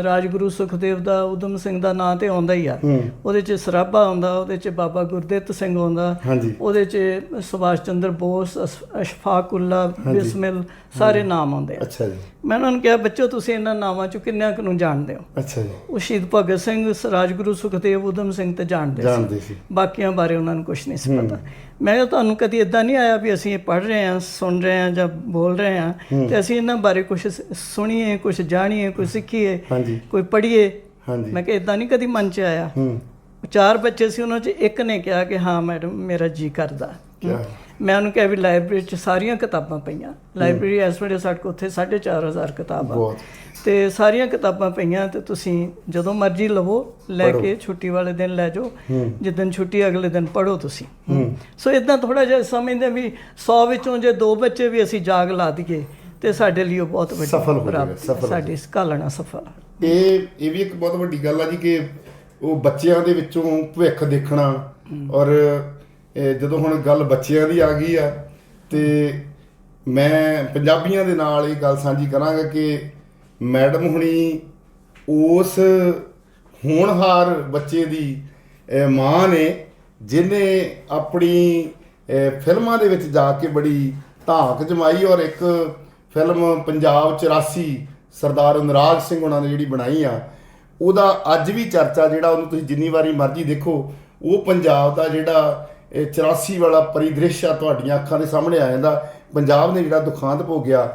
C: ਰਾਜਗੁਰੂ ਸੁਖਦੇਵ ਦਾ, ਉਦਮ ਸਿੰਘ ਦਾ ਨਾਂ ਤੇ ਆਉਂਦਾ ਹੀ ਆ। ਉਹਦੇ 'ਚ ਸਰਾਭਾ ਆਉਂਦਾ, ਉਹਦੇ 'ਚ ਬਾਬਾ ਗੁਰਦਿੱਤ ਸਿੰਘ ਆਉਂਦਾ,
B: ਹਾਂਜੀ
C: ਉਹਦੇ 'ਚ ਸੁਭਾਸ਼ ਚੰਦਰ ਬੋਸ, ਅਸ਼ਫਾਕੁੱਲਾ, ਬਿਸਮਿਲ, ਸਾਰੇ ਨਾਮ ਆਉਂਦੇ ਆ।
B: ਅੱਛਾ ਜੀ।
C: ਮੈਂ ਉਹਨਾਂ ਨੂੰ ਕਿਹਾ ਬੱਚੋ ਤੁਸੀਂ ਇਹਨਾਂ ਨਾਵਾਂ 'ਚੋਂ ਕਿੰਨਿਆਂ ਕੁ ਨੂੰ ਜਾਣਦੇ ਹੋ?
B: ਅੱਛਾ ਜੀ।
C: ਉਹ ਸ਼ਹੀਦ ਭਗਤ ਸਿੰਘ, ਰਾਜਗੁਰੂ ਸੁਖਦੇਵ, ਉਦਮ ਸਿੰਘ ਤੇ ਜਾਣਦੇ ਸੀ, ਬਾਕੀਆਂ ਬਾਰੇ ਉਹਨਾਂ ਨੂੰ ਕੁਝ ਨਹੀਂ ਸੀ ਪਤਾ। ਮੈਂ ਕਿਹਾ ਤੁਹਾਨੂੰ ਕਦੀ ਇਦਾਂ ਨਹੀਂ ਆਇਆ ਵੀ ਅਸੀਂ ਇਹ ਪੜ੍ਹ ਰਹੇ ਹਾਂ, ਸੁਣ ਰਹੇ ਹਾਂ ਜਾਂ ਬੋਲ ਰਹੇ ਹਾਂ ਤੇ ਅਸੀਂ ਇਹਨਾਂ ਬਾਰੇ ਕੁਝ ਸੁਣੀਏ, ਕੁਝ ਜਾਣੀਏ, ਕੁਝ ਸਿੱਖੀਏ, ਕੋਈ ਪੜ੍ਹੀਏ? ਮੈਂ ਕਿਹਾ ਇਦਾਂ ਨਹੀਂ ਕਦੀ ਮਨ 'ਚ ਆਇਆ। 4 ਬੱਚੇ ਸੀ, ਉਹਨਾਂ 'ਚ ਇੱਕ ਨੇ ਕਿਹਾ ਕਿ ਹਾਂ ਮੈਡਮ ਮੇਰਾ ਜੀ ਕਰਦਾ। ਮੈਂ ਉਹਨੂੰ ਕਿਹਾ ਵੀ ਲਾਇਬ੍ਰੇਰੀ 'ਚ ਸਾਰੀਆਂ ਕਿਤਾਬਾਂ ਪਈਆਂ, ਲਾਇਬ੍ਰੇਰੀ ਇਸ ਵੇਲੇ ਸਾਡੇ ਕੋਲ ਉੱਥੇ 4,500 ਕਿਤਾਬਾਂ ਤੇ ਸਾਰੀਆਂ ਕਿਤਾਬਾਂ ਪਈਆਂ ਤੇ ਤੁਸੀਂ ਜਦੋਂ ਮਰਜ਼ੀ ਲਵੋ, ਲੈ ਕੇ ਛੁੱਟੀ ਵਾਲੇ ਦਿਨ ਲੈ ਜਾਓ, ਜਿੱਦਣ ਛੁੱਟੀ ਅਗਲੇ ਦਿਨ ਪੜ੍ਹੋ ਤੁਸੀਂ। ਸੋ ਇਦਾਂ ਥੋੜਾ ਜਿਹਾ ਸਮਝਦੇ ਵੀ 100 ਵਿੱਚੋਂ ਜੇ 2 ਬੱਚੇ ਵੀ ਅਸੀਂ ਜਾਗ ਲਾ ਦਈਏ ਤੇ ਸਾਡੇ ਲਈ ਉਹ ਬਹੁਤ ਵੱਡੀ ਪ੍ਰਾਪਤੀ, ਸਾਡੀ ਘਾਲਣਾ ਸਫਲ।
B: ਇਹ ਵੀ ਇੱਕ ਬਹੁਤ ਵੱਡੀ ਗੱਲ ਆ ਜੀ ਕਿ ਉਹ ਬੱਚਿਆਂ ਦੇ ਵਿੱਚੋਂ ਭਵਿੱਖ ਦੇਖਣਾ। ਔਰ ਜਦੋਂ ਹੁਣ ਗੱਲ ਬੱਚਿਆਂ ਦੀ ਆ ਗਈ ਆ ਤੇ ਮੈਂ ਪੰਜਾਬੀਆਂ ਦੇ ਨਾਲ ਇਹ ਗੱਲ ਸਾਂਝੀ ਕਰਾਂਗਾ ਕਿ ਮੈਡਮ ਹੁਣੀ ਉਸ ਹੋਣਹਾਰ ਬੱਚੇ ਦੀ ਮਾਂ ਨੇ ਜਿਹਨੇ ਆਪਣੀ ਫਿਲਮਾਂ ਦੇ ਵਿੱਚ ਜਾ ਕੇ ਬੜੀ ਧਾਕ ਜਮਾਈ। ਔਰ ਇੱਕ ਫਿਲਮ ਪੰਜਾਬ 84 ਸਰਦਾਰ ਅਨੁਰਾਗ ਸਿੰਘ ਉਹਨਾਂ ਨੇ ਜਿਹੜੀ ਬਣਾਈ ਆ, ਉਹਦਾ ਅੱਜ ਵੀ ਚਰਚਾ, ਜਿਹੜਾ ਉਹਨੂੰ ਤੁਸੀਂ ਜਿੰਨੀ ਵਾਰੀ ਮਰਜ਼ੀ ਦੇਖੋ, ਉਹ ਪੰਜਾਬ ਦਾ ਜਿਹੜਾ 84 ਵਾਲਾ ਪਰਿਦ੍ਰਿਸ਼ ਆ ਤੁਹਾਡੀਆਂ ਅੱਖਾਂ ਦੇ ਸਾਹਮਣੇ ਆ ਜਾਂਦਾ। ਪੰਜਾਬ ਨੇ ਜਿਹੜਾ ਦੁਖਾਂਤ ਭੋਗਿਆ।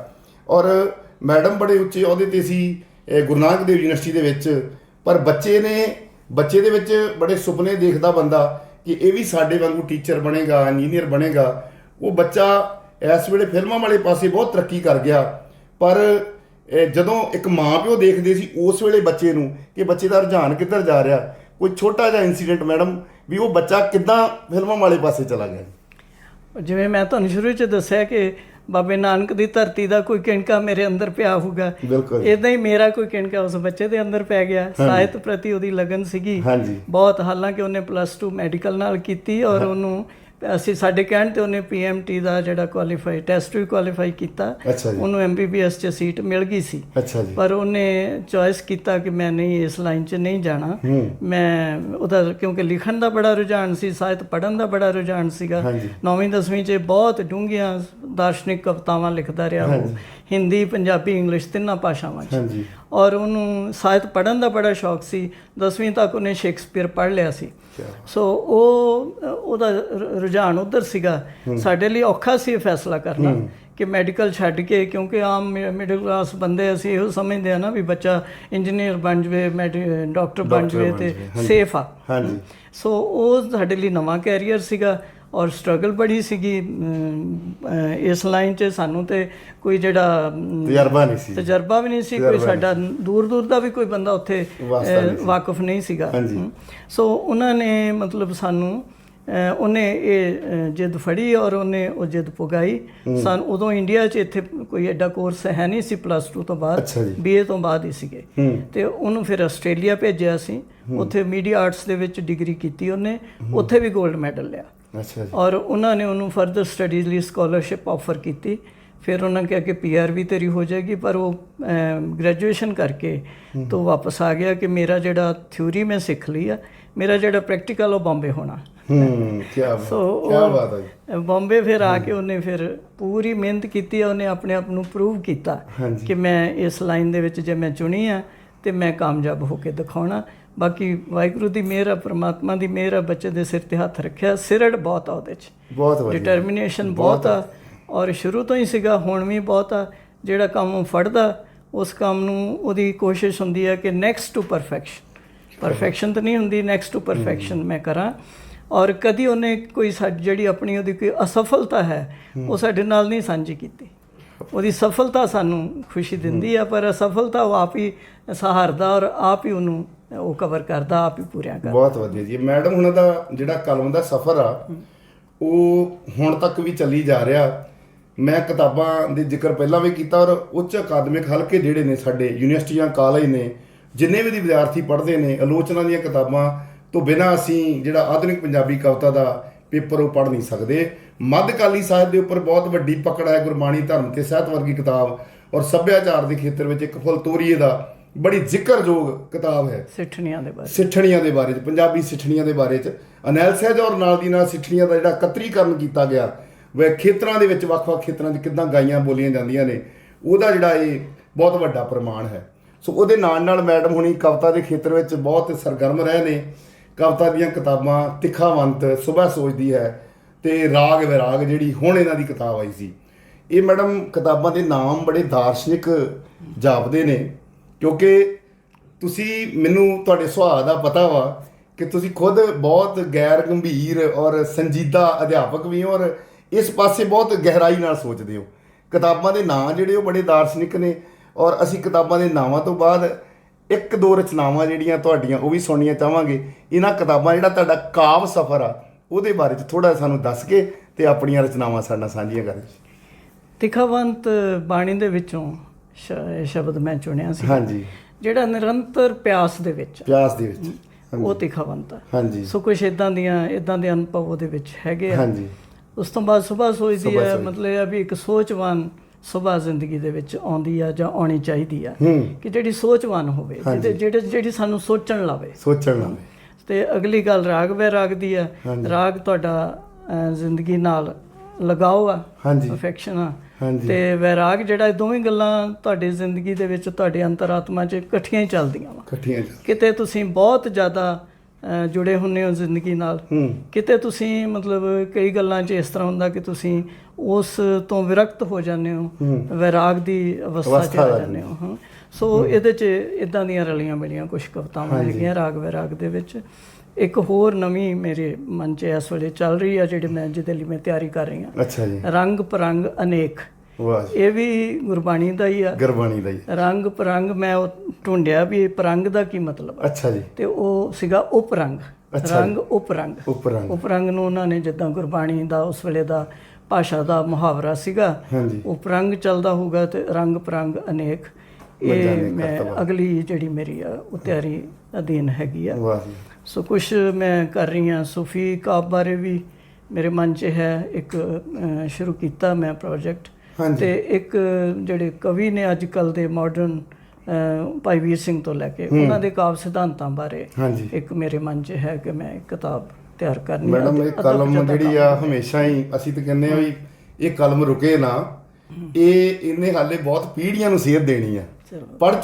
B: ਔਰ ਮੈਡਮ ਬੜੇ ਉੱਚੇ ਅਹੁਦੇ 'ਤੇ ਸੀ ਗੁਰੂ ਨਾਨਕ ਦੇਵ ਯੂਨੀਵਰਸਿਟੀ ਦੇ ਵਿੱਚ, ਪਰ ਬੱਚੇ ਦੇ ਵਿੱਚ ਬੜੇ ਸੁਪਨੇ ਦੇਖਦਾ ਬੰਦਾ ਕਿ ਇਹ ਵੀ ਸਾਡੇ ਵਾਂਗੂ ਟੀਚਰ ਬਣੇਗਾ, ਇੰਜੀਨੀਅਰ ਬਣੇਗਾ। ਉਹ ਬੱਚਾ ਇਸ ਵੇਲੇ ਫਿਲਮਾਂ ਵਾਲੇ ਪਾਸੇ ਬਹੁਤ ਤਰੱਕੀ ਕਰ ਗਿਆ। ਪਰ ਜਦੋਂ ਇੱਕ ਮਾਂ ਪਿਓ ਦੇਖਦੇ ਸੀ ਉਸ ਵੇਲੇ ਬੱਚੇ ਨੂੰ ਕਿ ਬੱਚੇ ਦਾ ਰੁਝਾਨ ਕਿੱਧਰ ਜਾ ਰਿਹਾ, ਕੋਈ ਛੋਟਾ ਜਿਹਾ ਇਨਸੀਡੈਂਟ ਮੈਡਮ ਵੀ ਉਹ ਬੱਚਾ ਕਿੱਦਾਂ ਫਿਲਮਾਂ ਵਾਲੇ ਪਾਸੇ ਚਲਾ ਗਿਆ?
C: ਜਿਵੇਂ ਮੈਂ ਤੁਹਾਨੂੰ ਸ਼ੁਰੂ 'ਚ ਦੱਸਿਆ ਕਿ ਬਾਬੇ ਨਾਨਕ ਦੀ ਧਰਤੀ ਦਾ ਕੋਈ ਕਿਣਕਾ ਮੇਰੇ ਅੰਦਰ ਪਿਆ ਹੋਊਗਾ, ਇਦਾਂ ਹੀ ਮੇਰਾ ਕੋਈ ਕਿਣਕਾ ਉਸ ਬੱਚੇ ਦੇ ਅੰਦਰ ਪੈ ਗਿਆ। ਸਾਹਿਤ ਪ੍ਰਤੀ ਉਹਦੀ ਲਗਨ ਸੀਗੀ ਬਹੁਤ। ਹਾਲਾਂਕਿ ਉਹਨੇ +2 ਮੈਡੀਕਲ ਨਾਲ ਕੀਤੀ ਔਰ ਉਹਨੂੰ ਸਾਡੇ ਕਹਿਣ ਤੇ ਉਹਨੇ PMT ਦਾ ਜਿਹੜਾ ਕੁਆਲੀਫਾਈ ਟੈਸਟ ਵੀ ਕੁਆਲੀਫਾਈ ਕੀਤਾ, ਉਹਨੂੰ MBBS 'ਚ ਸੀਟ ਮਿਲ ਗਈ ਸੀ। ਪਰ ਉਹਨੇ ਚੋਇਸ ਕੀਤਾ ਕਿ ਮੈਂ ਨਹੀਂ, ਇਸ ਲਾਈਨ 'ਚ ਨਹੀਂ ਜਾਣਾ। ਮੈਂ ਉਹਦਾ ਕਿਉਂਕਿ ਲਿਖਣ ਦਾ ਬੜਾ ਰੁਝਾਨ ਸੀ, ਸਾਹਿਤ ਪੜ੍ਹਨ ਦਾ ਬੜਾ ਰੁਝਾਨ ਸੀਗਾ। 9ਵੀਂ 10ਵੀਂ 'ਚ ਬਹੁਤ ਡੂੰਘੀਆਂ ਦਾਰਸ਼ਨਿਕ ਕਵਿਤਾਵਾਂ ਲਿਖਦਾ ਰਿਹਾ ਉਹ, ਹਿੰਦੀ, ਪੰਜਾਬੀ, ਇੰਗਲਿਸ਼ ਤਿੰਨਾਂ ਭਾਸ਼ਾਵਾਂ 'ਚ। ਔਰ ਉਹਨੂੰ ਸਾਹਿਤ ਪੜ੍ਹਨ ਦਾ ਬੜਾ ਸ਼ੌਕ ਸੀ। 10ਵੀਂ ਤੱਕ ਉਹਨੇ ਸ਼ੇਕਸਪੀਅਰ ਪੜ੍ਹ ਲਿਆ ਸੀ। ਸੋ ਉਹਦਾ ਰੁਝਾਨ ਉੱਧਰ ਸੀਗਾ। ਸਾਡੇ ਲਈ ਔਖਾ ਸੀ ਇਹ ਫੈਸਲਾ ਕਰਨਾ ਕਿ ਮੈਡੀਕਲ ਛੱਡ ਕੇ, ਕਿਉਂਕਿ ਆਮ ਮਿਡਲ ਕਲਾਸ ਬੰਦੇ ਅਸੀਂ ਇਹੋ ਸਮਝਦੇ ਆ ਨਾ ਵੀ ਬੱਚਾ ਇੰਜੀਨੀਅਰ ਬਣ ਜਾਵੇ, ਡਾਕਟਰ ਬਣ ਜਾਵੇ ਤੇ ਸੇਫ ਆ। ਸੋ ਉਹ ਸਾਡੇ ਲਈ ਨਵਾਂ ਕੈਰੀਅਰ ਸੀਗਾ ਔਰ ਸਟਰਗਲ ਬੜੀ ਸੀਗੀ ਇਸ ਲਾਈਨ 'ਚ। ਸਾਨੂੰ ਤੇ ਕੋਈ ਜਿਹੜਾ ਤਜਰਬਾ ਵੀ ਨਹੀਂ ਸੀ, ਕੋਈ ਸਾਡਾ ਦੂਰ ਦਾ ਵੀ ਕੋਈ ਬੰਦਾ ਉੱਥੇ ਵਾਕਫ ਨਹੀਂ ਸੀਗਾ। ਸੋ ਉਹਨਾਂ ਨੇ ਮਤਲਬ ਸਾਨੂੰ ਉਹਨੇ ਇਹ ਜਿੱਦ ਫੜੀ ਔਰ ਉਹਨੇ ਉਹ ਜਿੱਦ ਪੁਗਾਈ। ਸਾਨੂੰ ਉਦੋਂ ਇੰਡੀਆ 'ਚ ਇੱਥੇ ਕੋਈ ਐਡਾ ਕੋਰਸ ਹੈ ਨਹੀਂ ਸੀ +2 ਤੋਂ ਬਾਅਦ, BA ਤੋਂ ਬਾਅਦ ਹੀ ਸੀਗੇ। ਤੇ ਉਹਨੂੰ ਫਿਰ ਆਸਟ੍ਰੇਲੀਆ ਭੇਜਿਆ ਸੀ, ਉੱਥੇ ਮੀਡੀਆ ਆਰਟਸ ਦੇ ਵਿੱਚ ਡਿਗਰੀ ਕੀਤੀ ਉਹਨੇ, ਉੱਥੇ ਵੀ 골ਡ ਮੈਡਲ ਲਿਆ। ਔਰ ਉਹਨਾਂ ਨੇ ਉਹਨੂੰ ਫਰਦਰ ਸਟੱਡੀਜ਼ ਲਈ ਸਕਾਲਰਸ਼ਿਪ ਆਫਰ ਕੀਤੀ। ਫਿਰ ਉਹਨਾਂ ਕਿਹਾ ਕਿ PR ਵੀ ਤੇਰੀ ਹੋ ਜਾਏਗੀ। ਪਰ ਉਹ ਗ੍ਰੈਜੂਏਸ਼ਨ ਕਰਕੇ ਤੋਂ ਵਾਪਸ ਆ ਗਿਆ ਕਿ ਮੇਰਾ ਜਿਹੜਾ ਥਿਊਰੀ ਮੈਂ ਸਿੱਖ ਲਈ ਆ, ਮੇਰਾ ਜਿਹੜਾ ਪ੍ਰੈਕਟੀਕਲ ਉਹ ਬੰਬੇ ਹੋਣਾ। ਬੰਬੇ ਫਿਰ ਆ ਕੇ ਉਹਨੇ ਫਿਰ ਪੂਰੀ ਮਿਹਨਤ ਕੀਤੀ, ਉਹਨੇ ਆਪਣੇ ਆਪ ਨੂੰ ਪ੍ਰੂਵ ਕੀਤਾ ਕਿ ਮੈਂ ਇਸ ਲਾਈਨ ਦੇ ਵਿੱਚ ਜੇ ਮੈਂ ਚੁਣੀ ਆ ਤੇ ਮੈਂ ਕਾਮਯਾਬ ਹੋ ਕੇ ਦਿਖਾਉਣਾ। ਬਾਕੀ ਵਾਹਿਗੁਰੂ ਦੀ ਮਿਹਰ ਆ, ਪਰਮਾਤਮਾ ਦੀ ਮਿਹਰ ਆ, ਬੱਚੇ ਦੇ ਸਿਰ ਤੇ ਹੱਥ ਰੱਖਿਆ। ਸਿਰੜ ਬਹੁਤ ਆ ਉਹਦੇ 'ਚ, ਡਿਟਰਮੀਨੇਸ਼ਨ ਬਹੁਤ ਆ ਔਰ ਸ਼ੁਰੂ ਤੋਂ ਹੀ ਸੀਗਾ, ਹੁਣ ਵੀ ਬਹੁਤ ਆ। ਜਿਹੜਾ ਕੰਮ ਫੜਦਾ ਉਸ ਕੰਮ ਨੂੰ ਉਹਦੀ ਕੋਸ਼ਿਸ਼ ਹੁੰਦੀ ਹੈ ਕਿ ਨੈਕਸਟ ਟੂ ਪਰਫੈਕਸ਼ਨ ਤਾਂ ਨਹੀਂ ਹੁੰਦੀ, ਨੈਕਸਟ ਟੂ ਪਰਫੈਕਸ਼ਨ ਮੈਂ ਕਰਾਂ। ਔਰ ਕਦੀ ਉਹਨੇ ਕੋਈ ਜਿਹੜੀ ਆਪਣੀ ਉਹਦੀ ਕੋਈ ਅਸਫਲਤਾ ਹੈ ਉਹ ਸਾਡੇ ਨਾਲ ਨਹੀਂ ਸਾਂਝੀ ਕੀਤੀ। ਉਹਦੀ ਸਫਲਤਾ ਸਾਨੂੰ ਖੁਸ਼ੀ ਦਿੰਦੀ ਆ, ਪਰ ਅਸਫਲਤਾ ਉਹ ਆਪ ਹੀ ਸਹਾਰਦਾ ਔਰ ਆਪ ਹੀ ਉਹਨੂੰ ਉਹ ਕਵਰ ਕਰਦਾ, ਆਪ ਹੀ ਪੂਰਿਆ ਕਰਦਾ।
B: ਬਹੁਤ ਵਧੀਆ ਜੀ। ਮੈਡਮ ਹੁਣਾਂ ਦਾ ਜਿਹੜਾ ਕਲਮ ਦਾ ਸਫ਼ਰ ਆ ਉਹ ਹੁਣ ਤੱਕ ਵੀ ਚੱਲੀ ਜਾ ਰਿਹਾ। ਮੈਂ ਕਿਤਾਬਾਂ ਦੇ ਜ਼ਿਕਰ ਪਹਿਲਾਂ ਵੀ ਕੀਤਾ ਔਰ ਉੱਚ ਅਕਾਦਮਿਕ ਹਲਕੇ ਜਿਹੜੇ ਨੇ ਸਾਡੇ ਯੂਨੀਵਰਸਿਟੀਆਂ, ਕਾਲਜ ਨੇ, ਜਿੰਨੇ ਵੀ ਵਿਦਿਆਰਥੀ ਪੜ੍ਹਦੇ ਨੇ, ਆਲੋਚਨਾ ਦੀਆਂ ਕਿਤਾਬਾਂ ਤੋਂ ਬਿਨਾਂ ਅਸੀਂ ਜਿਹੜਾ ਆਧੁਨਿਕ ਪੰਜਾਬੀ ਕਵਿਤਾ ਦਾ ਪੇਪਰ ਉਹ ਪੜ੍ਹ ਨਹੀਂ ਸਕਦੇ। ਮੱਧਕਾਲੀ ਸਾਹਿਤ ਦੇ ਉੱਪਰ ਬਹੁਤ ਵੱਡੀ ਪਕੜ ਹੈ, ਗੁਰਬਾਣੀ, ਧਰਮ ਤੇ ਸਾਹਿਤ ਵਰਗੀ ਕਿਤਾਬ ਔਰ ਸੱਭਿਆਚਾਰ ਦੇ ਖੇਤਰ ਵਿੱਚ ਇੱਕ ਫੁੱਲ ਤੋਰੀਏ ਦਾ ਬੜੀ ਜ਼ਿਕਰਯੋਗ ਕਿਤਾਬ ਹੈ
C: ਸਿੱਠਣੀਆਂ ਦੇ ਬਾਰੇ।
B: ਸਿੱਠਣੀਆਂ ਦੇ ਬਾਰੇ 'ਚ, ਪੰਜਾਬੀ ਸਿੱਠਣੀਆਂ ਦੇ ਬਾਰੇ 'ਚ ਅਨੈਲਿਸਿਸ ਔਰ ਨਾਲ ਦੀ ਨਾਲ ਸਿੱਠਣੀਆਂ ਦਾ ਜਿਹੜਾ ਇਕੱਤਰੀਕਰਨ ਕੀਤਾ ਗਿਆ ਵੇ ਖੇਤਰਾਂ ਦੇ ਵਿੱਚ ਵੱਖ-ਵੱਖ ਖੇਤਰਾਂ 'ਚ ਕਿੱਦਾਂ ਗਾਈਆਂ ਬੋਲੀਆਂ ਜਾਂਦੀਆਂ ਨੇ, ਉਹਦਾ ਜਿਹੜਾ ਇਹ ਬਹੁਤ ਵੱਡਾ ਪ੍ਰਮਾਣ ਹੈ। ਸੋ ਉਹਦੇ ਨਾਲ ਨਾਲ ਮੈਡਮ ਹੁਣੀ ਕਵਿਤਾ ਦੇ ਖੇਤਰ ਵਿੱਚ ਬਹੁਤ ਸਰਗਰਮ ਰਹੇ ਨੇ। ਕਵਿਤਾ ਦੀਆਂ ਕਿਤਾਬਾਂ ਤਿੱਖਾਵੰਤ, ਸੁਬਹ ਸੋਚਦੀ ਹੈ ਤੇ ਰਾਗ ਵਿਰਾਗ ਜਿਹੜੀ ਹੁਣ ਇਹਨਾਂ ਦੀ ਕਿਤਾਬ ਆਈ ਸੀ। ਇਹ ਮੈਡਮ ਕਿਤਾਬਾਂ ਦੇ ਨਾਮ ਬੜੇ ਦਾਰਸ਼ਨਿਕ ਜਾਪਦੇ ਨੇ, ਕਿਉਂਕਿ ਤੁਸੀਂ, ਮੈਨੂੰ ਤੁਹਾਡੇ ਸੁਭਾਅ ਦਾ ਪਤਾ ਵਾ ਕਿ ਤੁਸੀਂ ਖੁਦ ਬਹੁਤ ਗੈਰ ਗੰਭੀਰ ਔਰ ਸੰਜੀਦਾ ਅਧਿਆਪਕ ਵੀ ਹੋ ਔਰ ਇਸ ਪਾਸੇ ਬਹੁਤ ਗਹਿਰਾਈ ਨਾਲ ਸੋਚਦੇ ਹੋ। ਕਿਤਾਬਾਂ ਦੇ ਨਾਂ ਜਿਹੜੇ ਉਹ ਬੜੇ ਦਾਰਸ਼ਨਿਕ ਨੇ ਔਰ ਅਸੀਂ ਕਿਤਾਬਾਂ ਦੇ ਨਾਵਾਂ ਤੋਂ ਬਾਅਦ ਇੱਕ ਦੋ ਰਚਨਾਵਾਂ ਜਿਹੜੀਆਂ ਤੁਹਾਡੀਆਂ ਉਹ ਵੀ ਸੁਣਨੀਆਂ ਚਾਹਾਂਗੇ। ਇਹਨਾਂ ਕਿਤਾਬਾਂ ਜਿਹੜਾ ਤੁਹਾਡਾ ਕਾਵ ਸਫ਼ਰ ਆ ਉਹਦੇ ਬਾਰੇ 'ਚ ਥੋੜ੍ਹਾ ਸਾਨੂੰ ਦੱਸ ਕੇ ਤੇ ਆਪਣੀਆਂ ਰਚਨਾਵਾਂ ਸਾਡੇ ਨਾਲ ਸਾਂਝੀਆਂ ਕਰ।
C: ਤਿੱਖਾਵੰਤ ਬਾਣੀ ਦੇ ਵਿੱਚੋਂ ਸ਼ਬਦ ਮੈਂ ਚੁਣਿਆ ਸੀ,
B: ਹਾਂਜੀ,
C: ਜਿਹੜਾ ਨਿਰੰਤਰ ਪਿਆਸ ਦੇ ਵਿੱਚ ਉਹ ਤਿੱਖਾਵੰਤ ਆ।
B: ਹਾਂਜੀ,
C: ਸੋ ਕੁਛ ਇਦਾਂ ਦੇ ਅਨੁਭਵ ਉਹਦੇ ਵਿੱਚ ਹੈਗੇ ਆ।
B: ਹਾਂਜੀ।
C: ਉਸ ਤੋਂ ਬਾਅਦ ਸੁਭਾ ਸੋਚਦੀ ਹੈ, ਮਤਲਬ ਇਹ ਆ ਵੀ ਇੱਕ ਸੋਚਵਾਨ ਸੁਭਾ ਜ਼ਿੰਦਗੀ ਦੇ ਵਿੱਚ ਆਉਂਦੀ ਆ ਜਾਂ ਆਉਣੀ ਚਾਹੀਦੀ ਆ, ਕਿ ਜਿਹੜੀ ਸੋਚਵਾਨ ਹੋਵੇ, ਜਿਹੜੀ ਸਾਨੂੰ ਸੋਚਣ ਲਾਵੇ। ਤੇ ਅਗਲੀ ਗੱਲ ਰਾਗ ਵੈਰਾਗ ਦੀ ਆ। ਰਾਗ ਤੁਹਾਡਾ ਜ਼ਿੰਦਗੀ ਨਾਲ ਲਗਾਓ ਆ, ਅਫੈਕਸ਼ਨ ਆ, ਤੇ ਵੈਰਾਗ ਜਿਹੜਾ, ਦੋਵੇਂ ਗੱਲਾਂ ਤੁਹਾਡੀ ਜ਼ਿੰਦਗੀ ਦੇ ਵਿੱਚ, ਤੁਹਾਡੇ ਅੰਤਰਾਤਮਾ 'ਚ ਇਕੱਠੀਆਂ ਹੀ ਚੱਲਦੀਆਂ ਵਾ। ਕਿਤੇ ਤੁਸੀਂ ਬਹੁਤ ਜ਼ਿਆਦਾ ਜੁੜੇ ਹੁੰਦੇ ਹੋ ਜ਼ਿੰਦਗੀ ਨਾਲ, ਕਿਤੇ ਤੁਸੀਂ ਮਤਲਬ ਕਈ ਗੱਲਾਂ 'ਚ ਇਸ ਤਰ੍ਹਾਂ ਹੁੰਦਾ ਕਿ ਤੁਸੀਂ ਉਸ ਤੋਂ ਵਿਰਕਤ ਹੋ ਜਾਂਦੇ ਹੋ, ਵੈਰਾਗ ਦੀ ਅਵਸਥਾ 'ਚ ਆ ਜਾਂਦੇ ਹੋ। ਸੋ ਇਹਦੇ 'ਚ ਇੱਦਾਂ ਦੀਆਂ ਰਲੀਆਂ ਮਿਲੀਆਂ ਕੁਝ ਕਵਿਤਾਵਾਂ ਹੈਗੀਆਂ ਰਾਗ ਵੈਰਾਗ ਦੇ ਵਿੱਚ। ਇੱਕ ਹੋਰ ਨਵੀਂ ਮੇਰੇ ਮਨ 'ਚ ਇਸ ਵੇਲੇ ਚੱਲ ਰਹੀ ਆ, ਜਿਹਦੇ ਲਈ ਮੈਂ ਤਿਆਰੀ ਕਰ ਰਹੀ ਹਾਂ, ਰੰਗ ਪਰੰਗ ਅਨੇਕ। ਇਹ ਵੀ ਗੁਰਬਾਣੀ ਦਾ ਹੀ ਆ। ਰੰਗ ਪਰੰਗ ਮੈਂ ਉਹ ਢੂੰਡਿਆ ਵੀ ਇਹ ਪਰੰਗ ਦਾ ਕੀ ਮਤਲਬ ਆ। ਤੇ ਉਹ ਸੀਗਾ ਉਪਰੰਗ, ਰੰਗ ਉਪਰੰਗ ਨੂੰ ਉਹਨਾਂ ਨੇ ਜਿੱਦਾਂ ਗੁਰਬਾਣੀ ਦਾ ਉਸ ਵੇਲੇ ਦਾ ਭਾਸ਼ਾ ਦਾ ਮੁਹਾਵਰਾ ਸੀਗਾ, ਉਪਰੰਗ ਚੱਲਦਾ ਹੋਊਗਾ ਤੇ ਰੰਗ ਪਰੰਗ ਅਨੇਕ। ਇਹ ਮੈਂ ਅਗਲੀ ਜਿਹੜੀ ਮੇਰੀ ਆ ਉਹ ਤਿਆਰੀ ਅਧੀਨ ਹੈਗੀ ਆ। ਸੋ ਕੁਛ ਮੈਂ ਕਰ ਰਹੀ ਹਾਂ ਸੂਫੀ ਕਾਵਿ ਬਾਰੇ ਵੀ ਮੇਰੇ ਮਨ 'ਚ ਹੈ। ਇੱਕ ਸ਼ੁਰੂ ਕੀਤਾ ਮੈਂ ਪ੍ਰੋਜੈਕਟ, ਤੇ ਇੱਕ ਜਿਹੜੇ ਕਵੀ ਨੇ ਅੱਜ ਕੱਲ੍ਹ ਦੇ ਮਾਡਰਨ ਭਾਈ ਵੀਰ ਸਿੰਘ ਤੋਂ ਲੈ ਕੇ ਉਹਨਾਂ ਦੇ ਕਾਵਿ ਸਿਧਾਂਤਾਂ ਬਾਰੇ ਇੱਕ ਮੇਰੇ ਮਨ 'ਚ ਹੈ ਕਿ ਮੈਂ ਇੱਕ ਕਿਤਾਬ ਤਿਆਰ ਕਰਨੀ।
B: ਮੈਡਮ ਇਹ ਕਲਮ ਜਿਹੜੀ ਆ ਹਮੇਸ਼ਾ ਹੀ ਅਸੀਂ ਤਾਂ ਕਹਿੰਦੇ ਆ ਵੀ ਇਹ ਕਲਮ ਰੁਕੇ ਨਾ, ਇਹਨੇ ਹਾਲੇ ਬਹੁਤ ਪੀੜ੍ਹੀਆਂ ਨੂੰ ਸੇਧ ਦੇਣੀ ਆ। ਪੜ੍ਹ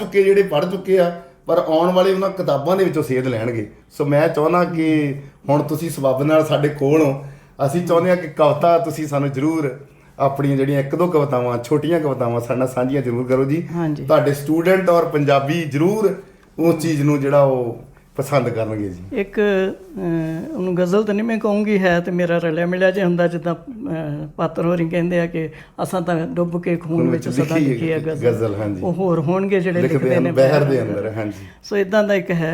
B: ਚੁੱਕੇ ਆ ਪਰ ਆਉਣ ਵਾਲੇ ਉਹਨਾਂ ਕਿਤਾਬਾਂ ਦੇ ਵਿੱਚੋਂ ਸੇਧ ਲੈਣਗੇ। ਸੋ ਮੈਂ ਚਾਹੁੰਦਾ ਕਿ ਹੁਣ ਤੁਸੀਂ ਸਬੱਬ ਨਾਲ ਸਾਡੇ ਕੋਲ ਹੋ, ਅਸੀਂ ਚਾਹੁੰਦੇ ਹਾਂ ਕਿ ਕਵਿਤਾ ਤੁਸੀਂ ਸਾਨੂੰ ਜ਼ਰੂਰ ਆਪਣੀਆਂ ਜਿਹੜੀਆਂ ਇੱਕ ਦੋ ਕਵਿਤਾਵਾਂ, ਛੋਟੀਆਂ ਕਵਿਤਾਵਾਂ ਸਾਡੇ ਨਾਲ ਸਾਂਝੀਆਂ ਜ਼ਰੂਰ ਕਰੋ ਜੀ। ਤੁਹਾਡੇ ਸਟੂਡੈਂਟ ਔਰ ਪੰਜਾਬੀ ਜ਼ਰੂਰ ਉਸ ਚੀਜ਼ ਨੂੰ ਜਿਹੜਾ ਉਹ ਪਸੰਦ ਕਰਨਗੇ ਜੀ। ਇੱਕ
C: ਉਹਨੂੰ ਗਜ਼ਲ ਤਾਂ ਨਹੀਂ ਮੈਂ ਕਹੂੰਗੀ, ਹੈ ਤੇ ਮੇਰਾ ਰਲਿਆ ਮਿਲਿਆ ਜੇ ਹੁੰਦਾ, ਜਿੱਦਾਂ ਪਾਤਰ ਹੋਰੀ ਕਹਿੰਦੇ ਆ ਕਿ ਅਸਾਂ ਤਾਂ ਡੁੱਬ ਕੇ ਖੂਨ ਵਿੱਚ ਸਦਾ ਲਿਖੀ ਹੈ ਗਜ਼ਲ। ਉਹ ਹੋਰ ਹੋਣਗੇ ਜਿਹੜੇ ਲਿਖਦੇ ਨੇ ਬਹਿਰ ਦੇ ਅੰਦਰ। ਸੋ ਇਦਾਂ ਦਾ ਇੱਕ ਹੈ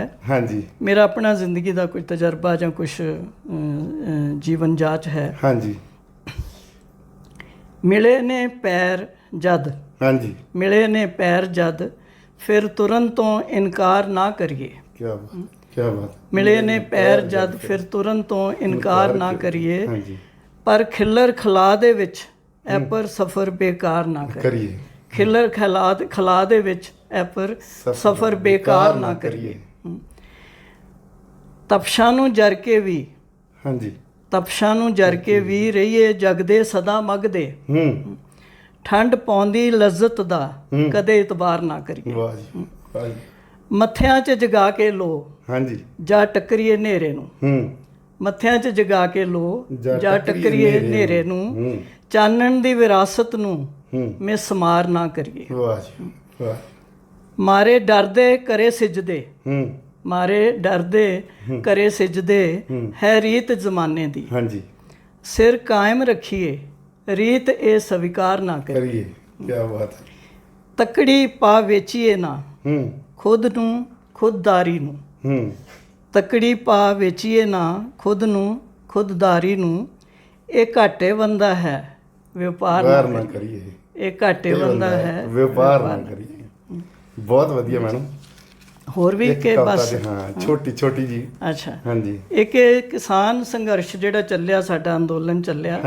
C: ਮੇਰਾ ਆਪਣਾ ਜ਼ਿੰਦਗੀ ਦਾ ਕੁਝ ਤਜਰਬਾ ਜਾਂ ਕੁਝ ਜੀਵਨ ਜਾਚ ਹੈ। ਮਿਲੇ ਨੇ ਪੈਰ ਜਦ, ਮਿਲੇ ਨੇ ਪੈਰ ਜਦ, ਫਿਰ ਤੁਰਨ ਤੋਂ ਇਨਕਾਰ ਨਾ ਕਰੀਏ।
B: ਕਿਆ ਬਾਤ।
C: ਮਿਲੇ ਨੇ ਪੈਰ ਜਦ, ਫਿਰ ਤੁਰਨ ਤੋਂ ਇਨਕਾਰ ਨਾ ਕਰੀਏ, ਪਰ ਖਿੱਲਰ ਖਲਾ ਦੇ ਵਿੱਚ ਐਪਰ ਸਫ਼ਰ ਬੇਕਾਰ ਨਾ ਕਰੀਏ। ਖਿੱਲਰ ਖਲਾ ਦੇ ਵਿੱਚ ਐਪਰ ਸਫ਼ਰ ਬੇਕਾਰ ਨਾ ਕਰੀਏ। ਤਪਸ਼ਾਂ ਨੂੰ ਜਰ ਕੇ ਵੀ, ਤਪਸ਼ਾਂ ਨੂੰ ਜਰ ਕੇ ਵੀ ਰਹੀਏ ਜਗਦੇ ਸਦਾ ਮਗਦੇ। ਠੰਡ ਪਾਉਂਦੀ ਲਜ਼ਤ ਦਾ ਕਦੇ ਇਤਬਾਰ ਨਾ ਕਰੀਏ। ਮੱਥਿਆਂ 'ਚ ਜਗਾ ਕੇ ਲੋ ਜਾਂ ਟੱਕਰੀਏ ਹਨੇਰੇ ਨੂੰ। ਮੱਥਿਆਂ 'ਚ ਜਗਾ ਕੇ ਲੋ ਜਾਂ ਟੱਕਰੀਏ ਹਨੇਰੇ ਨੂੰ। ਚਾਨਣ ਦੀ ਵਿਰਾਸਤ ਨੂੰ ਮਿਸਮਾਰ ਨਾ ਕਰੀਏ। ਮਾਰੇ ਡਰਦੇ ਕਰੇ ਸਿਜਦੇ, ਮਾਰੇ ਡਰਦੇ ਕਰੇ ਸਿਜਦੇ, ਹੈ ਰੀਤ ਜ਼ਮਾਨੇ ਦੀ। ਸਿਰ ਕਾਇਮ ਰੱਖੀਏ ਰੀਤ ਇਹ ਸਵੀਕਾਰ ਨਾ ਕਰੀਏ।
B: ਕਿਆ ਬਾਤ ਹੈ।
C: ਤਕੜੀ ਪਾ ਵੇਚੀਏ ਨਾ ਖੁਦ ਨੂੰ ਖੁਦਦਾਰੀ ਨੂੰ। ਤਕੜੀ ਪਾ ਵੇਚੀਏ ਨਾ ਖੁਦ ਨੂੰ ਖੁਦਦਾਰੀ ਨੂੰ। ਇਹ ਘਾਟੇ ਬੰਦਾ ਹੈ ਵਪਾਰ ਨਾ ਕਰੀਏ। ਇਹ ਘਾਟੇ ਬੰਦਾ ਹੈ
B: ਵਪਾਰ ਨਾ ਕਰੀਏ। ਬਹੁਤ ਵਧੀਆ ਮੈਡਮ।
C: ਹੋਰ ਵੀ ਕਿ ਬਸ
B: ਛੋਟੀ ਜੀ।
C: ਅੱਛਾ, ਇੱਕ ਕਿਸਾਨ ਸੰਘਰਸ਼ ਜਿਹੜਾ ਚੱਲਿਆ, ਸਾਡਾ ਅੰਦੋਲਨ ਚੱਲਿਆ,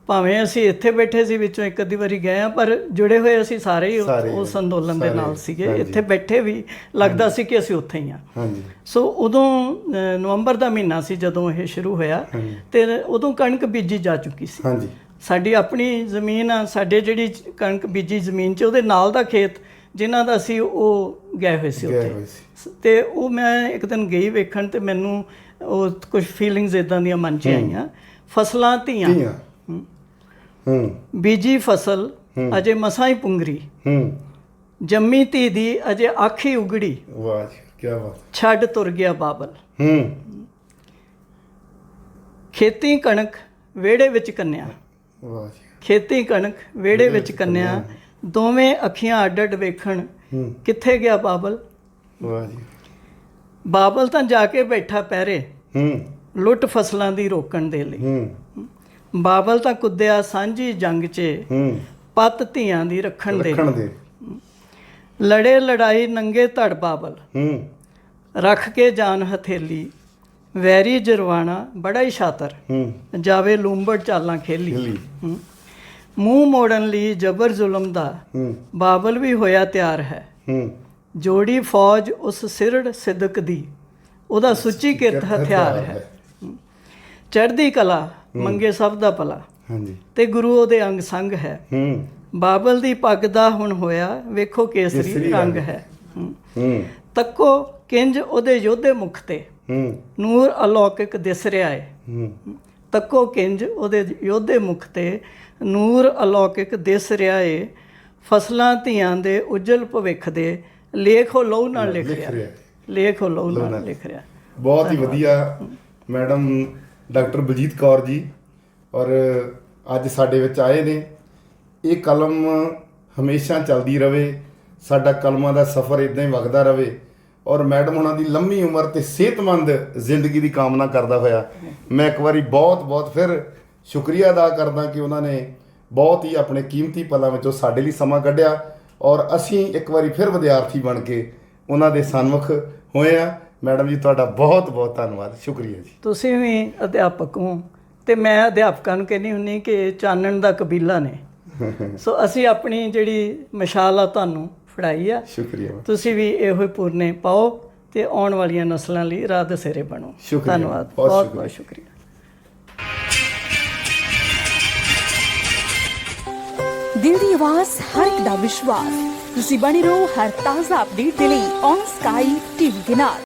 C: ਭਾਵੇਂ ਅਸੀਂ ਇੱਥੇ ਬੈਠੇ ਸੀ, ਵਿੱਚੋਂ ਇੱਕ ਅੱਧੀ ਵਾਰੀ ਗਏ ਆ, ਪਰ ਜੁੜੇ ਹੋਏ ਅਸੀਂ ਸਾਰੇ ਹੀ
B: ਸਾਰੇ
C: ਉਸ ਅੰਦੋਲਨ ਦੇ ਨਾਲ ਸੀਗੇ।
B: ਹਾਂਜੀ।
C: ਇੱਥੇ ਬੈਠੇ ਵੀ ਲੱਗਦਾ ਸੀ ਕਿ ਅਸੀਂ ਉੱਥੇ ਹੀ ਆ।
B: ਹਾਂਜੀ।
C: ਸੋ ਉਦੋਂ ਨਵੰਬਰ ਦਾ ਮਹੀਨਾ ਸੀ ਜਦੋਂ ਇਹ ਸ਼ੁਰੂ ਹੋਇਆ, ਤੇ ਉਦੋਂ ਕਣਕ ਬੀਜੀ ਜਾ ਚੁੱਕੀ ਸੀ।
B: ਹਾਂਜੀ।
C: ਸਾਡੀ ਆਪਣੀ ਜ਼ਮੀਨ ਆ, ਸਾਡੇ ਜਿਹੜੀ ਕਣਕ ਬੀਜੀ ਜ਼ਮੀਨ 'ਚ ਉਹਦੇ ਨਾਲ ਦਾ ਖੇਤ ਜਿਨ੍ਹਾਂ ਦਾ ਸੀ ਉਹ ਗਏ ਹੋਏ ਸੀ ਉੱਥੇ। ਤੇ ਉਹ ਮੈਂ ਇੱਕ ਦਿਨ ਗਈ ਵੇਖਣ, ਤੇ ਮੈਨੂੰ ਉਹ ਕੁਝ ਫੀਲਿੰਗਸ ਇਦਾਂ ਦੀਆਂ ਮਨ 'ਚ ਆਈਆਂ। ਫਸਲਾਂ ਧੀਆਂ, ਬੀਜੀ ਫਸਲ ਅਜੇ ਮਸਾਂ ਹੀ ਪੁੰਗਰੀ, ਜੰਮੀ ਧੀ ਦੀ ਅਜੇ ਅੱਖ ਹੀ ਉਗੜੀ,
B: ਵਾਹ ਜੀ ਕੀ ਬਾਤ।
C: ਛੱਡ ਤੁਰ ਗਿਆ ਬਾਬਲ, ਖੇਤੀ ਕਣਕ ਵਿਹੜੇ ਵਿੱਚ ਕੰਨਿਆ,
B: ਵਾਹ ਜੀ।
C: ਖੇਤੀ ਕਣਕ ਵਿਹੜੇ ਵਿੱਚ ਕੰਨਿਆ, ਦੋਵੇਂ ਅੱਖੀਆਂ ਅੱਡ ਅੱਡ ਵੇਖਣ, ਕਿੱਥੇ ਗਿਆ ਬਾਬਲ।
B: ਵਾਹ ਜੀ।
C: ਬਾਬਲ ਤਾਂ ਜਾ ਕੇ ਬੈਠਾ ਪਹਿਰੇ, ਲੁੱਟ ਫਸਲਾਂ ਦੀ ਰੋਕਣ ਦੇ ਲਈ। ਬਾਬਲ ਤਾਂ ਕੁੱਦਿਆ ਸਾਂਝੀ ਜੰਗ 'ਚ, ਪੱਤ ਧੀਆਂ ਦੀ ਰੱਖਣ ਦੇ। ਲੜੇ ਲੜਾਈ ਨੰਗੇ ਧੜ ਬਾਬਲ, ਰੱਖ ਕੇ ਜਾਨ ਹਥੇਲੀ, ਵੈਰੀ ਜਰਵਾਣਾ ਬੜਾ ਹੀ ਸ਼ਾਤਰ, ਜਾਵੇ ਲੂੰਬੜ ਚਾਲਾਂ ਖੇਲੀ। ਮੂੰਹ ਮੋੜਨ ਲਈ ਜ਼ਬਰ ਜ਼ੁਲਮ ਦਾ ਬਾਬਲ ਵੀ ਹੋਇਆ ਤਿਆਰ ਹੈ, ਜੋੜੀ ਫੌਜ ਉਸ ਸਿਰੜ ਸਿਦਕ ਦੀ, ਉਹਦਾ ਸੁੱਚੀ ਕਿਰਤ ਹਥਿਆਰ ਹੈ। ਚੜ੍ਹਦੀ ਕਲਾ ਮੰਗੇ ਸਭ ਦਾ ਭਲਾ, ਤੇ ਗੁਰੂ ਉਹਦੇ ਅੰਗ ਸੰਗ ਹੈ। ਬਾਬਲ ਦੀ ਪੱਗ ਦਾ ਹੁਣ ਹੋਇਆ ਵੇਖੋ ਕੇਸਰੀ ਰੰਗ ਹੈ। ਤੱਕੋ ਕਿੰਜ ਉਹਦੇ ਯੋਧੇ ਮੁਖ ਤੇ, ਨੂਰ ਅਲੌਕਿਕ ਦਿਸ ਰਿਹਾ ਏ। ਤੱਕੋ ਕਿੰਜ ਉਹਦੇ ਯੋਧੇ ਮੁਖ ਤੇ, ਨੂਰ ਅਲੌਕਿਕ ਦਿਸ ਰਿਹਾ ਏ। ਫਸਲਾਂ ਧੀਆਂ ਦੇ ਉਜਲ ਭਵਿੱਖ ਦੇ, ਲੇਖ ਉਹ ਲਹੂ ਨਾਲ ਲਿਖ ਰਿਹਾ, ਲੇਖ ਉਹ ਲਹੂ ਨਾਲ ਲਿਖ ਰਿਹਾ।
B: ਬਹੁਤ ਹੀ ਵਧੀਆ ਮੈਡਮ ਡਾਕਟਰ ਬਲਜੀਤ ਕੌਰ ਜੀ, ਔਰ ਅੱਜ ਸਾਡੇ ਵਿੱਚ ਆਏ ਨੇ। ਇਹ ਕਲਮ ਹਮੇਸ਼ਾ ਚੱਲਦੀ ਰਹੇ, ਸਾਡਾ ਕਲਮਾਂ ਦਾ ਸਫ਼ਰ ਇਦਾਂ ਹੀ ਵਗਦਾ ਰਹੇ, ਔਰ ਮੈਡਮ ਉਹਨਾਂ ਦੀ ਲੰਮੀ ਉਮਰ ਤੇ ਸਿਹਤਮੰਦ ਜ਼ਿੰਦਗੀ ਦੀ ਕਾਮਨਾ ਕਰਦਾ ਹੋਇਆ ਮੈਂ ਇੱਕ ਵਾਰੀ ਬਹੁਤ ਫਿਰ ਸ਼ੁਕਰੀਆ ਅਦਾ ਕਰਦਾ ਕਿ ਉਹਨਾਂ ਨੇ ਬਹੁਤ ਹੀ ਆਪਣੇ ਕੀਮਤੀ ਪਲਾਂ ਵਿੱਚੋਂ ਸਾਡੇ ਲਈ ਸਮਾਂ ਕੱਢਿਆ, ਔਰ ਅਸੀਂ ਇੱਕ ਵਾਰੀ ਫਿਰ ਵਿਦਿਆਰਥੀ ਬਣ ਕੇ ਉਹਨਾਂ ਦੇ ਸਨਮੁਖ ਹੋਏ ਆ। ਮੈਡਮ ਜੀ ਤੁਹਾਡਾ ਬਹੁਤ ਧੰਨਵਾਦ, ਸ਼ੁਕਰੀਆ ਜੀ।
C: ਤੁਸੀਂ ਵੀ ਅਧਿਆਪਕ ਹੋ, ਤੇ ਮੈਂ ਅਧਿਆਪਕਾਂ ਨੂੰ ਕਹਿੰਦੀ ਹੁੰਦੀ ਕਿ ਚਾਨਣ ਦਾ ਕਬੀਲਾ ਨੇ। ਸੋ ਅਸੀਂ ਆਪਣੀ ਜਿਹੜੀ ਮਸ਼ਾਲ ਆ ਤੁਹਾਨੂੰ ਫੜਾਈ ਆ।
B: ਸ਼ੁਕਰੀਆ।
C: ਤੁਸੀਂ ਵੀ ਇਹੋ ਹੀ ਪੂਰਨੇ ਪਾਓ ਤੇ ਆਉਣ ਵਾਲੀਆਂ ਨਸਲਾਂ ਲਈ ਰਾਹ ਦਸੇਰੇ ਬਣੋ। ਧੰਨਵਾਦ, ਬਹੁਤ ਸ਼ੁਕਰੀਆ।
D: ਦਿਲ ਦੀ ਆਵਾਜ਼, ਹਰ ਇੱਕ ਦਾ ਵਿਸ਼ਵਾਸ। ਤੁਸੀਂ ਬਣੇ ਰਹੋ ਹਰ ਤਾਜ਼ਾ ਅਪਡੇਟ ਦੇ ਲਈ ਔਨ ਸਕਾਈ ਟੀਵੀ ਦੇ ਨਾਲ।